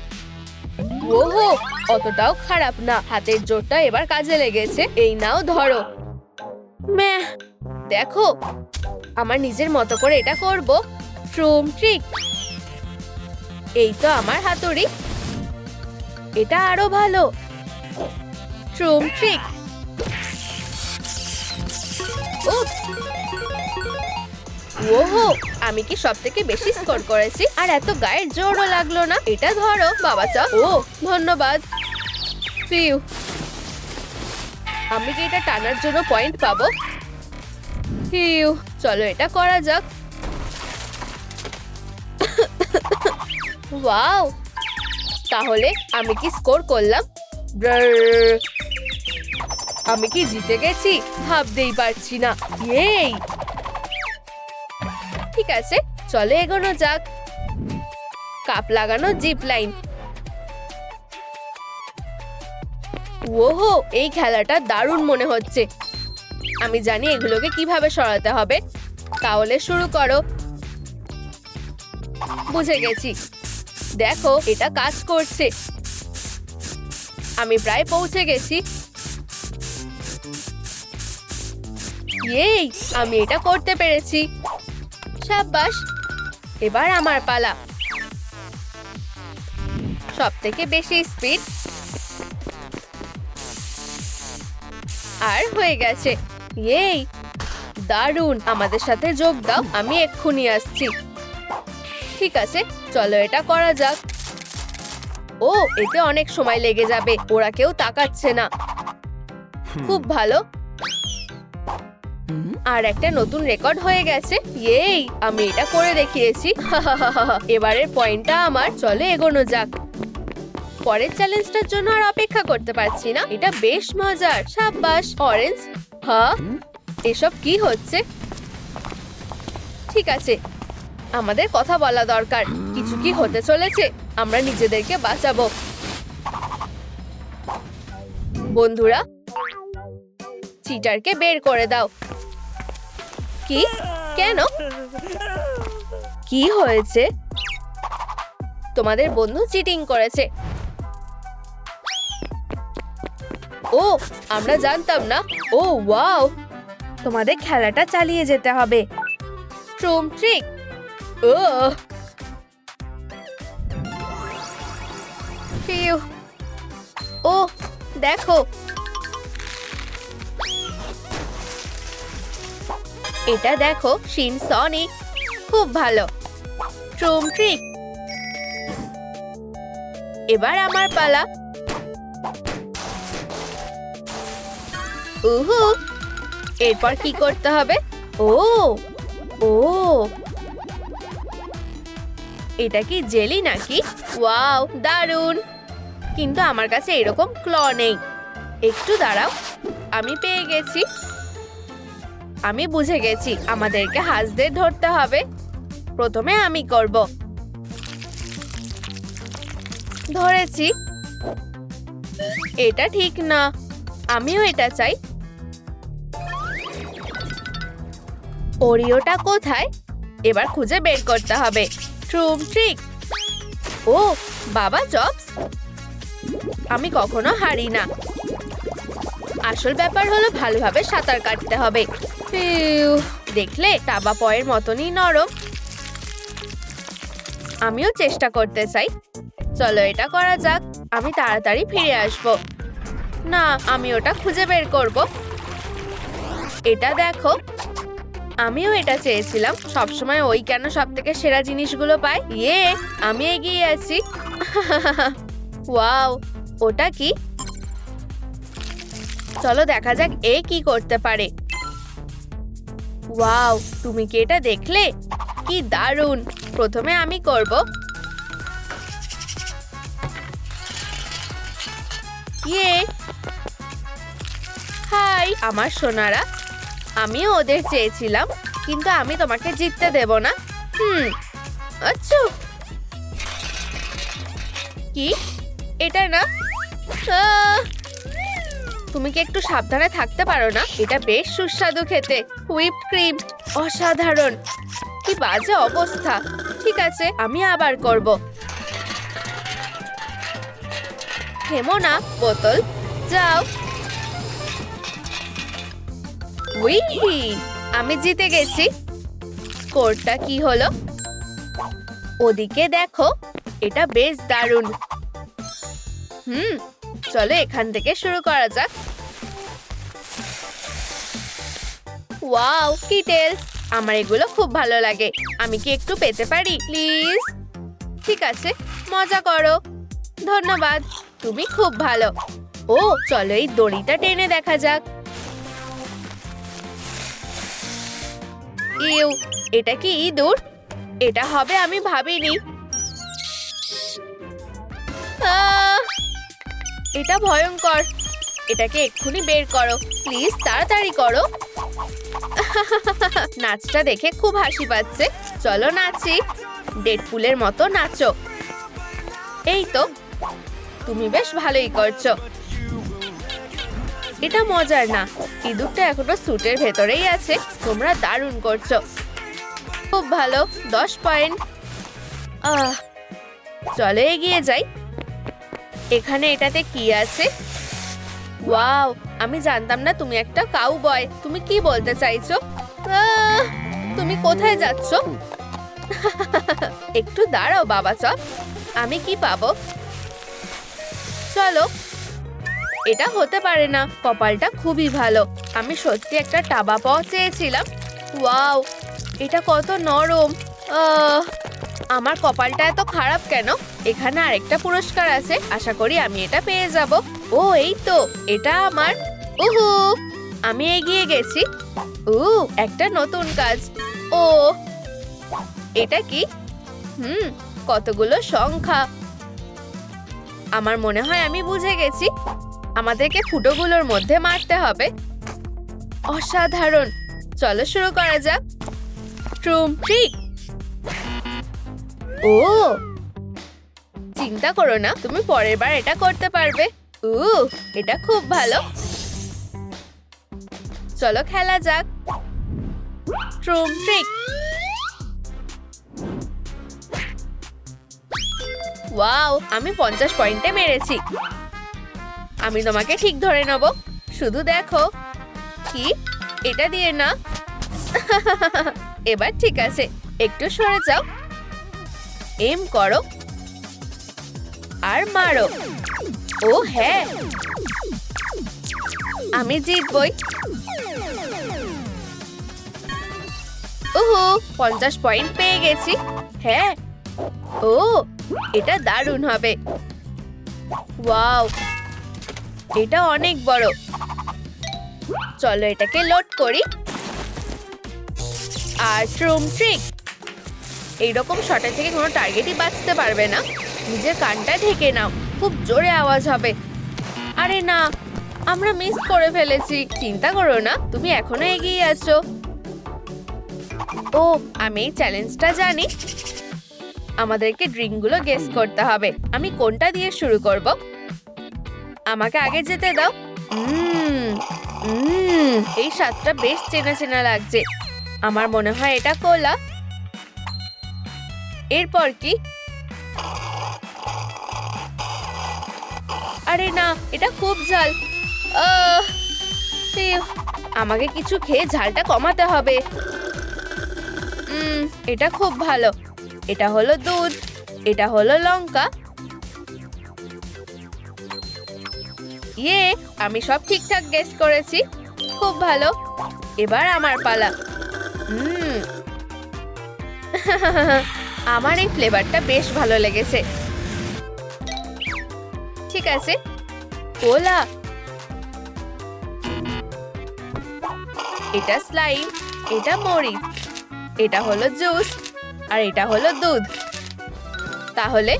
ওহো, অতটাও খারাপ না। হাতের জোরটা এবার কাজে লেগেছে। এই নাও ধরো। ম্যাহ, দেখো, আমার নিজের মতো করে এটা করব। ট্রুম ট্রিক। এই তো আমার হাতুড়ি। এটা আরো ভালো। ট্রুম ট্রিক। উপস। ওহো, আমি কি সব থেকে বেশি স্কোর করেছি? আর এত গায়ের জোরও লাগলো না। এটা ধরো বাবা চা। ও ধন্যবাদ। ফিউ, আমি কি এটা টানার জন্য পয়েন্ট পাবো? ফিউ, চলো এটা করা যাক। ওয়াও, তাহলে আমি কি স্কোর করলাম? ব্রার, আমি কি জিতে গেছি? ভাবতেই পারছি না। এই, ঠিক আছে, চলো এগোনো যাক। কাপ লাগানো জিপ লাইন। ওহো, এই খেলাটা দারুণ মনে হচ্ছে। আমি জানি এগুলোকে কিভাবে সরাতে হবে। তাহলে শুরু করো। বুঝে গেছি। দেখো, এটা কাজ করছে। আমি প্রায় পৌঁছে গেছি। এই, আমি এটা করতে পেরেছি। সাব্বাস, এবার আমার পালা। সব থেকে বেশি স্পিড। আর হয়ে গেছে। এই দারুণ, আমাদের সাথে যোগ দাও। আমি এক্ষুনি আসছি। ঠিক আছে, চলো এটা করা যাক। ও, এতে অনেক সময় লেগে যাবে। ওরা কেউ তাকাচ্ছে না। খুব ভালো। আর একটা নতুন রেকর্ড হয়ে গেছে। এই, আমি এটা করে দেখিয়েছি। এবারের পয়েন্টটা আমার। চলো এগোনো যাক। পরের চ্যালেঞ্জটার জন্য আর অপেক্ষা করতে পারছি না। এটা বেশ মজার। সাব্বাস অরেঞ্জ। হ্যাঁ, এসব কি হচ্ছে? ঠিক আছে, আমাদের কথা বলা দরকার। কিছু কি হতে চলেছে? আমরা নিজেদেরকে বাঁচাবো। বন্ধুরা, চিটারকে বের করে দাও। কি? কেন? কি হয়েছে? তোমাদের বন্ধু চিটিং করেছে। ও, আমরা জানতাম না। ও ওয়াও, তোমাদের খেলাটা চালিয়ে যেতে হবে। ট্রুম ট্রিক। ও ফিউ। ও দেখো, এটা দেখো শিন সনিক। খুব ভালো। ট্রুম ট্রিক। এবার আমার পালা। উহু, এরপর কি করতে হবে? ও ও, এটা কি জেলি নাকি? ওয়াও, দারুণ। কিন্তু আমার কাছে এরকম ক্ল নেই। একটু দাঁড়াও, আমি পেয়ে গেছি। আমি বুঝে গেছি, আমাদেরকে হাঁসদের ধরতে হবে। প্রথমে আমি করব। ধরেছি। এটা ঠিক না। আমিও এটা চাই। ওরিওটা কোথায়? এবার খুঁজে বের করতে হবে। ট্রুম ট্রিক। ও বাবা চপস, আমি কখনো হারি না। আসল ব্যাপার হলো ভালোভাবে সাঁতার কাটতে হবে। ফিউ, দেখলে টাবা পয়ের মতনই নরম। আমিও চেষ্টা করতে চাই। চলো এটা করা যাক। আমি তাড়াতাড়ি ফিরে আসব। না, আমি ওটা খুঁজে বের করব। এটা দেখো, আমিও এটা চেয়েছিলাম। সবসময় ওই কেন সব থেকে সেরা জিনিসগুলো পায়? ইয়ে, আমি এগিয়ে আছি। ওয়াও, ওটা কি? চলো দেখা যাক এ কি করতে পারে। ওয়াও, তুমি কি এটা দেখলে? কি দারুণ। প্রথমে আমি করব। ইয়ে, হাই আমার সোনারা। আমিও ওদের চেয়েছিলাম, কিন্তু আমি তোমাকে জিততে দেব না। আচ্ছা, কি এটা না? তুমি কি একটু সাবধানে থাকতে পারো না? এটা বেশ সুস্বাদু খেতে। হুইপড ক্রিম, অসাধারণ। কি বাজে অবস্থা। ঠিক আছে, আমি আবার করব। থেমো না বোতল, যাও। উই, আমি জিতে গেছি। স্কোরটা কি হলো? ওদিকে দেখো, এটা বেশ দারুণ। চলো এখান থেকে শুরু করা যাক। ওয়াও, কিটেলস, আমার এগুলো খুব ভালো লাগে। আমি কি একটু পেতে পারি প্লিজ? ঠিক আছে, মজা করো। ধন্যবাদ, তুমি খুব ভালো। ও চলো এই দড়িটা টেনে দেখা যাক। ইউ, এটা কি ইঁদুর? এটা হবে আমি ভাবিনি। এটা ভয়ঙ্কর। এটাকে এক্ষুনি বের করো প্লিজ, তাড়াতাড়ি করো। নাচটা দেখে খুব হাসি পাচ্ছে। চলো নাচি, ডেডপুলের মতো নাচো। এই তো, তুমি বেশ ভালোই করছো। এটা মজার না। ইঁদুরটা এখনো স্যুটের ভেতরেই আছে। তোমরা দারুণ করছো। খুব ভালো, 10 পয়েন্ট। চলো এগিয়ে যাই। এখানে এটাতে কি আছে? ওয়াও, আমি জানতাম না তুমি একটা কাউবয়। তুমি কি বলতে চাইছো? তুমি কোথায় যাচ্ছ? একটু দাঁড়াও বাবা চপ, আমি কি পাবো? চলো। এটা হতে পারে না। কপালটা খুবই ভালো। আমি সত্যি একটা টাবা পাওয়া চেয়েছিলাম। ওয়াও, এটা কত নরম। আমার কপালটা এত খারাপ কেন? এখানে আরেকটা পুরস্কার আছে। আশা করি আমি এটা পেয়ে যাব। ও এই তো, এটা আমার। উহু, আমি এগিয়ে গেছি। একটা নতুন কাজ। ও এটা কি? কতগুলো সংখ্যা। আমার মনে হয় আমি বুঝে গেছি। আমাদেরকে ফুটোগুলোর মধ্যে মারতে হবে। অসাধারণ। চলো শুরু করা যাক। ট্রুম ট্রিক। ও, চিন্তা করো না, তুমি পরের বার এটা করতে পারবে। এটা খুব ভালো। চলো খেলা যাক। ট্রুম ট্রিক। ওয়াও, আমি 50 পয়েন্টে মেরেছি। আমি তোমাকে ঠিক ধরে নেব, শুধু দেখো। কি, এটা দিয়ে না? এবার ঠিক আছে, একটু সরে যাও। এম করো আর মারো। ও হ্যাঁ, আমি জিতবই। ওহো, 50 পয়েন্ট পেয়ে গেছি। হ্যাঁ, ও এটা দারুণ হবে। ওয়াও, এটা অনেক বড়। চলো এটাকে লোড করি। আর ট্রুম ট্রিক। এইরকম শটের থেকে কোনো টার্গেটই বাঁচতে পারবে না। নিজের কানটা ঢেকে নাও, খুব জোরে আওয়াজ হবে। আরে না, আমরা মিস করে ফেলেছি। চিন্তা করো না, তুমি এখনো এগিয়ে আছো। ও, আমি এই চ্যালেঞ্জটা জানি। আমাদেরকে ড্রিঙ্কগুলো গেস করতে হবে। আমি কোনটা দিয়ে শুরু করব? আমাকে আগে যেতে দাও। এই স্বাদটা বেশ চেনা চেনা লাগছে। আমার মনে হয় এটা কোলা। এরপর কি? আরে না, এটা খুব ঝাল। আমাকে কিছু খেয়ে ঝালটা কমাতে হবে। এটা খুব ভালো। এটা হলো দুধ, এটা হলো লঙ্কা। আমি সব ঠিকঠাক গেস করেছি। খুব ভালো। এবার আমার পালা। আমার এই ফ্লেভারটা বেশ ভালো লেগেছে। ঠিক আছে, কোলা। এটা স্লাইম, এটা মরিচ, এটা হলো জুস, আর এটা হলো দুধ। তাহলে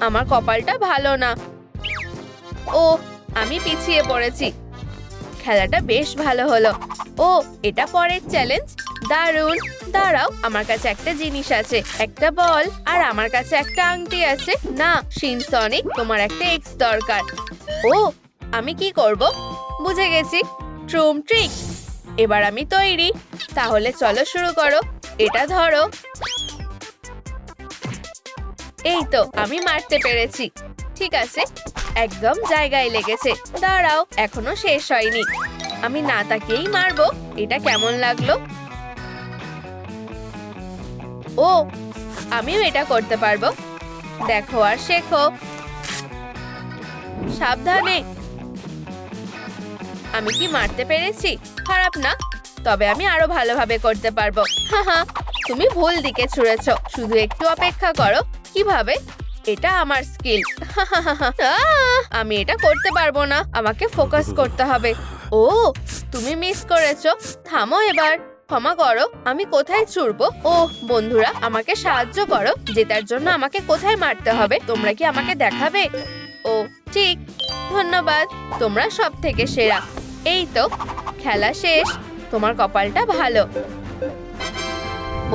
আমার কপালটা ভালো না। ও, আমি পিছিয়ে পড়েছি। খেলাটা বেশ ভালো হলো। ও, এটা পরের চ্যালেঞ্জ। দারুণ। দাঁড়াও, আমার কাছে একটা জিনিস আছে, একটা বল, আর আমার কাছে একটা আংটি আছে। না শিনসনিক, তোমার একটা এক্স দরকার। ও, আমি কি করব? বুঝে গেছি, ট্রুম ট্রিক। এবার আমি তৈরি। তাহলে চলো শুরু করো। এটা ধরো। এই তো, আমি মারতে পেরেছি। ঠিক আছে, একদম জায়গায় লেগেছে। দাঁড়াও, এখনো শেষ হয়নি। আমি না তাকেই মারবো। এটা কেমন লাগলো? ও, আমিও এটা করতে পারবো। দেখো আর শেখো। সাবধানে। আমি কি মারতে পেরেছি? খারাপ না, তবে আমি আরো ভালোভাবে করতে পারবো। তুমি ভুল দিকে ছুঁড়েছো। শুধু একটু অপেক্ষা করো। কিভাবে? এটা আমার স্কিল। আমি এটা করতে পারবো না। আমাকে ফোকাস করতে হবে। ও, তুমি মিস করেছো। থামো এবার। ক্ষমা করো, আমি কোথায় ছুড়বো? ও বন্ধুরা, আমাকে সাহায্য করো। জেতার জন্য আমাকে কোথায় মারতে হবে? তোমরা কি আমাকে দেখাবে? ও ঠিক, ধন্যবাদ। তোমরা সব থেকে সেরা। এই তো, খেলা শেষ। তোমার কপালটা ভালো।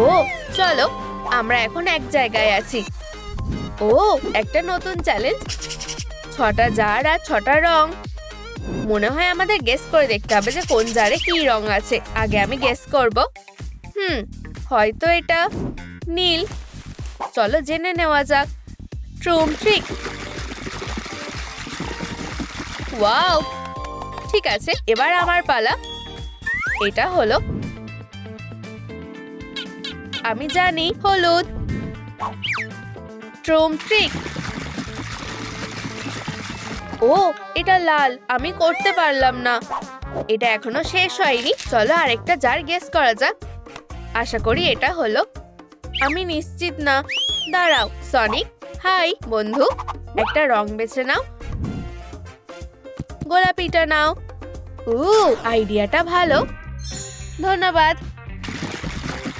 ও চলো, আমরা এখন এক জায়গায় আছি। ও, একটা নতুন চ্যালেঞ্জ। 6টা জার আর 6টা রং। মনে হয় আমাদের গেস করে দেখতে হবে যে কোন জারে কি রং আছে। আগে আমি গেস করব। হয়তো এটা নীল। চলো জেনে নেওয়া যাক। ট্রুম ট্রিক। ওয়াও, ঠিক আছে, এবার আমার পালা। এটা হলো, আমি জানি, হলুদ। ট্রুম ট্রিক। ও, এটা লাল। আমি করতে পারলাম না। এটা এখনো শেষ হয়নি। চলো আরেকটা জার গেস করা যাক। আশা করি এটা হলো। আমি নিশ্চিত না। দাঁড়াও, সনিক। হাই বন্ধু, একটা রং বেছে নাও। গোলাপিটা নাও। আইডিয়াটা ভালো। ধন্যবাদ।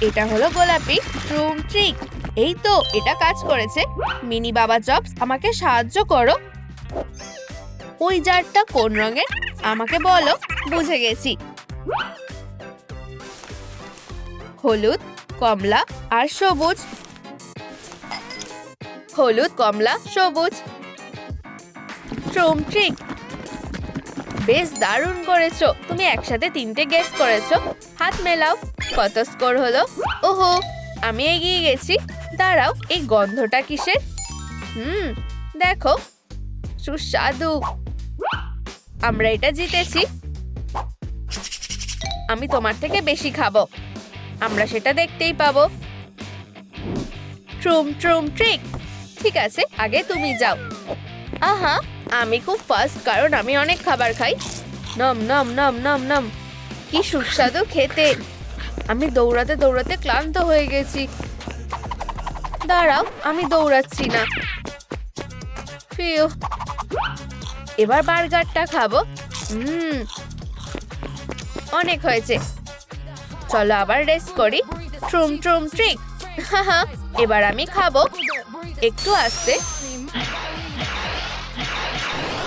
এটা হলো গোলাপি। ট্রুম ট্রিক। এই তো, এটা কাজ করেছে। মিনি বাবা জবস, আমাকে সাহায্য করো। ওই জারটা কোন রঙের? আমাকে বলো। বুঝে গেছি। হলুদ। কমলা আর সবুজ, হলুদ, কমলা, সবুজ। ট্রিক, বেশ দারুণ করেছো। তুমি একসাথে 3টে গেস করেছো। হাত মেলাও। কত স্কোর হলো? ওহো, আমি এগিয়ে গেছি। দাঁড়াও, এই গন্ধটা কিসের? দেখো, সুস্বাদু। আমরা এটা জিতেছি। আমি তোমার থেকে বেশি খাবো। আমরা সেটা দেখতেই পাবো। ট্রিক। ঠিক আছে, আগে তুমি যাও। আহা, আমি খুব ফাস্ট, কারণ আমি অনেক খাবার খাই। নম নম নম নম নম, কি সুস্বাদু খেতে। আমি দৌড়াতে দৌড়াতে ক্লান্ত হয়ে গেছি। দাঁড়াও, আমি দৌড়াচ্ছি না। ফিউ, এবার বার্গারটা খাবো। অনেক হয়েছে, চলো আবার রেস্ট করি। ট্রিক। হাহা, এবার আমি খাবো। একটু আস্তে।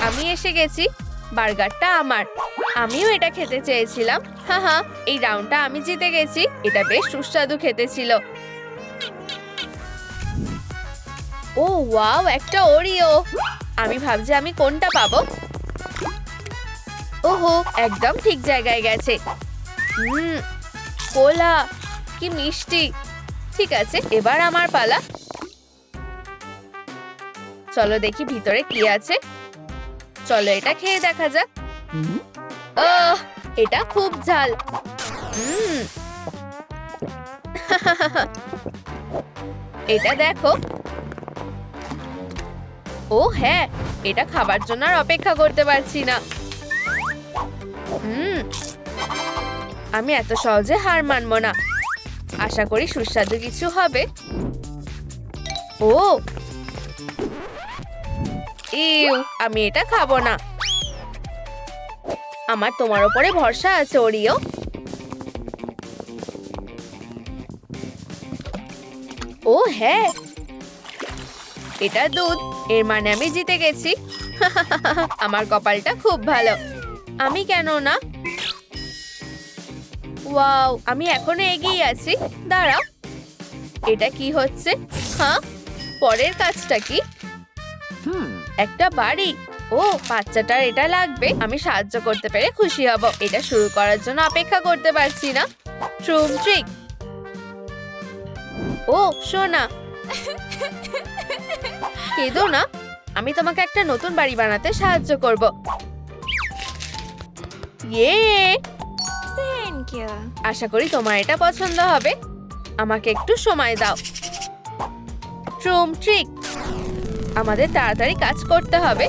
আমি এসে গেছি। বার্গারটা আমার। আমিও এটা খেতে চেয়েছিলাম। হাহা, এই রাউন্ডটা আমি জিতে গেছি। এটা বেশ সুস্বাদু খেতে ছিল। ও ওয়াও, একটা ওরিও। আমি ভাবছি আমি কোনটা পাবো। ওহো, একদম ঠিক জায়গায় গেছে। কোলা, কি মিষ্টি। ঠিক আছে, এবার আমার পালা। চলো দেখি ভিতরে কি আছে। চলো এটা খেয়ে দেখা যাক। এটা খুব ঝাল। এটা দেখো। ও হ্যাঁ, এটা খাবার জন্য আর অপেক্ষা করতে পারছি না। আমি এত সহজে হার মানবো না। আশা করি সুস্বাদু কিছু হবে। ও ইউ, আমি এটা খাবো না। আমার তোমার উপরে ভরসা আছে, ওরিও। ও হ্যাঁ, এটা দুধ। এর মানে আমি জিতে গেছি। আমার কপালটা খুব ভালো। আমি কেন না? ওয়াও, আমি এখনো এগিয়ে আছি। দাঁড়াও, এটা কি হচ্ছে? হ্যাঁ, পরের কাজটা কি? একটা বাড়ি। ও, বাচ্চাটার এটা লাগবে। আমি সাহায্য করতে পেরে খুশি হব। এটা শুরু করার জন্য অপেক্ষা করতে পারছি না। ট্রিক। ও সোনা, কেঁদো না। আমি তোমাকে একটা নতুন বাড়ি বানাতে সাহায্য করব। ইয়ে, আশা করি তোমার এটা পছন্দ হবে। আমাকে একটু সময় দাও। ট্রিক, আমাদের তাড়াতাড়ি কাজ করতে হবে।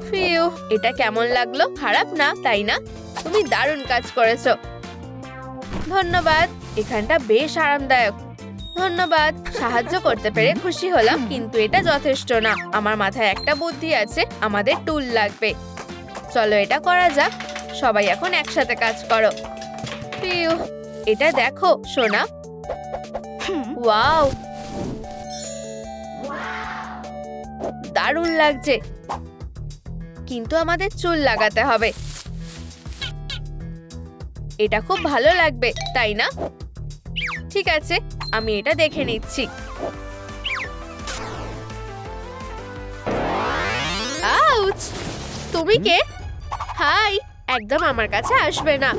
ফিউ, এটা কেমন লাগলো? খারাপ না, তাই না? তুমি দারুণ কাজ করেছো। ধন্যবাদ। এখানটা বেশ আরামদায়ক। ধন্যবাদ। সাহায্য করতে পেরে খুশি হলাম, কিন্তু এটা যথেষ্ট না। আমার মাথায় একটা বুদ্ধি আছে। আমাদের টুল লাগবে। চলো এটা করা যাক। সবাই এখন একসাথে কাজ করো। ফিউ, এটা দেখো সোনা। ওয়াও, দারুণ লাগছে। কিন্তু আমাদের চুল লাগাতে হবে। এটা খুব ভালো লাগবে, তাই না? ঠিক আছে, আমি এটা দেখে নিচ্ছি। আউচ! তুমি কে? হাই, একদম আমার কাছে আসবে না।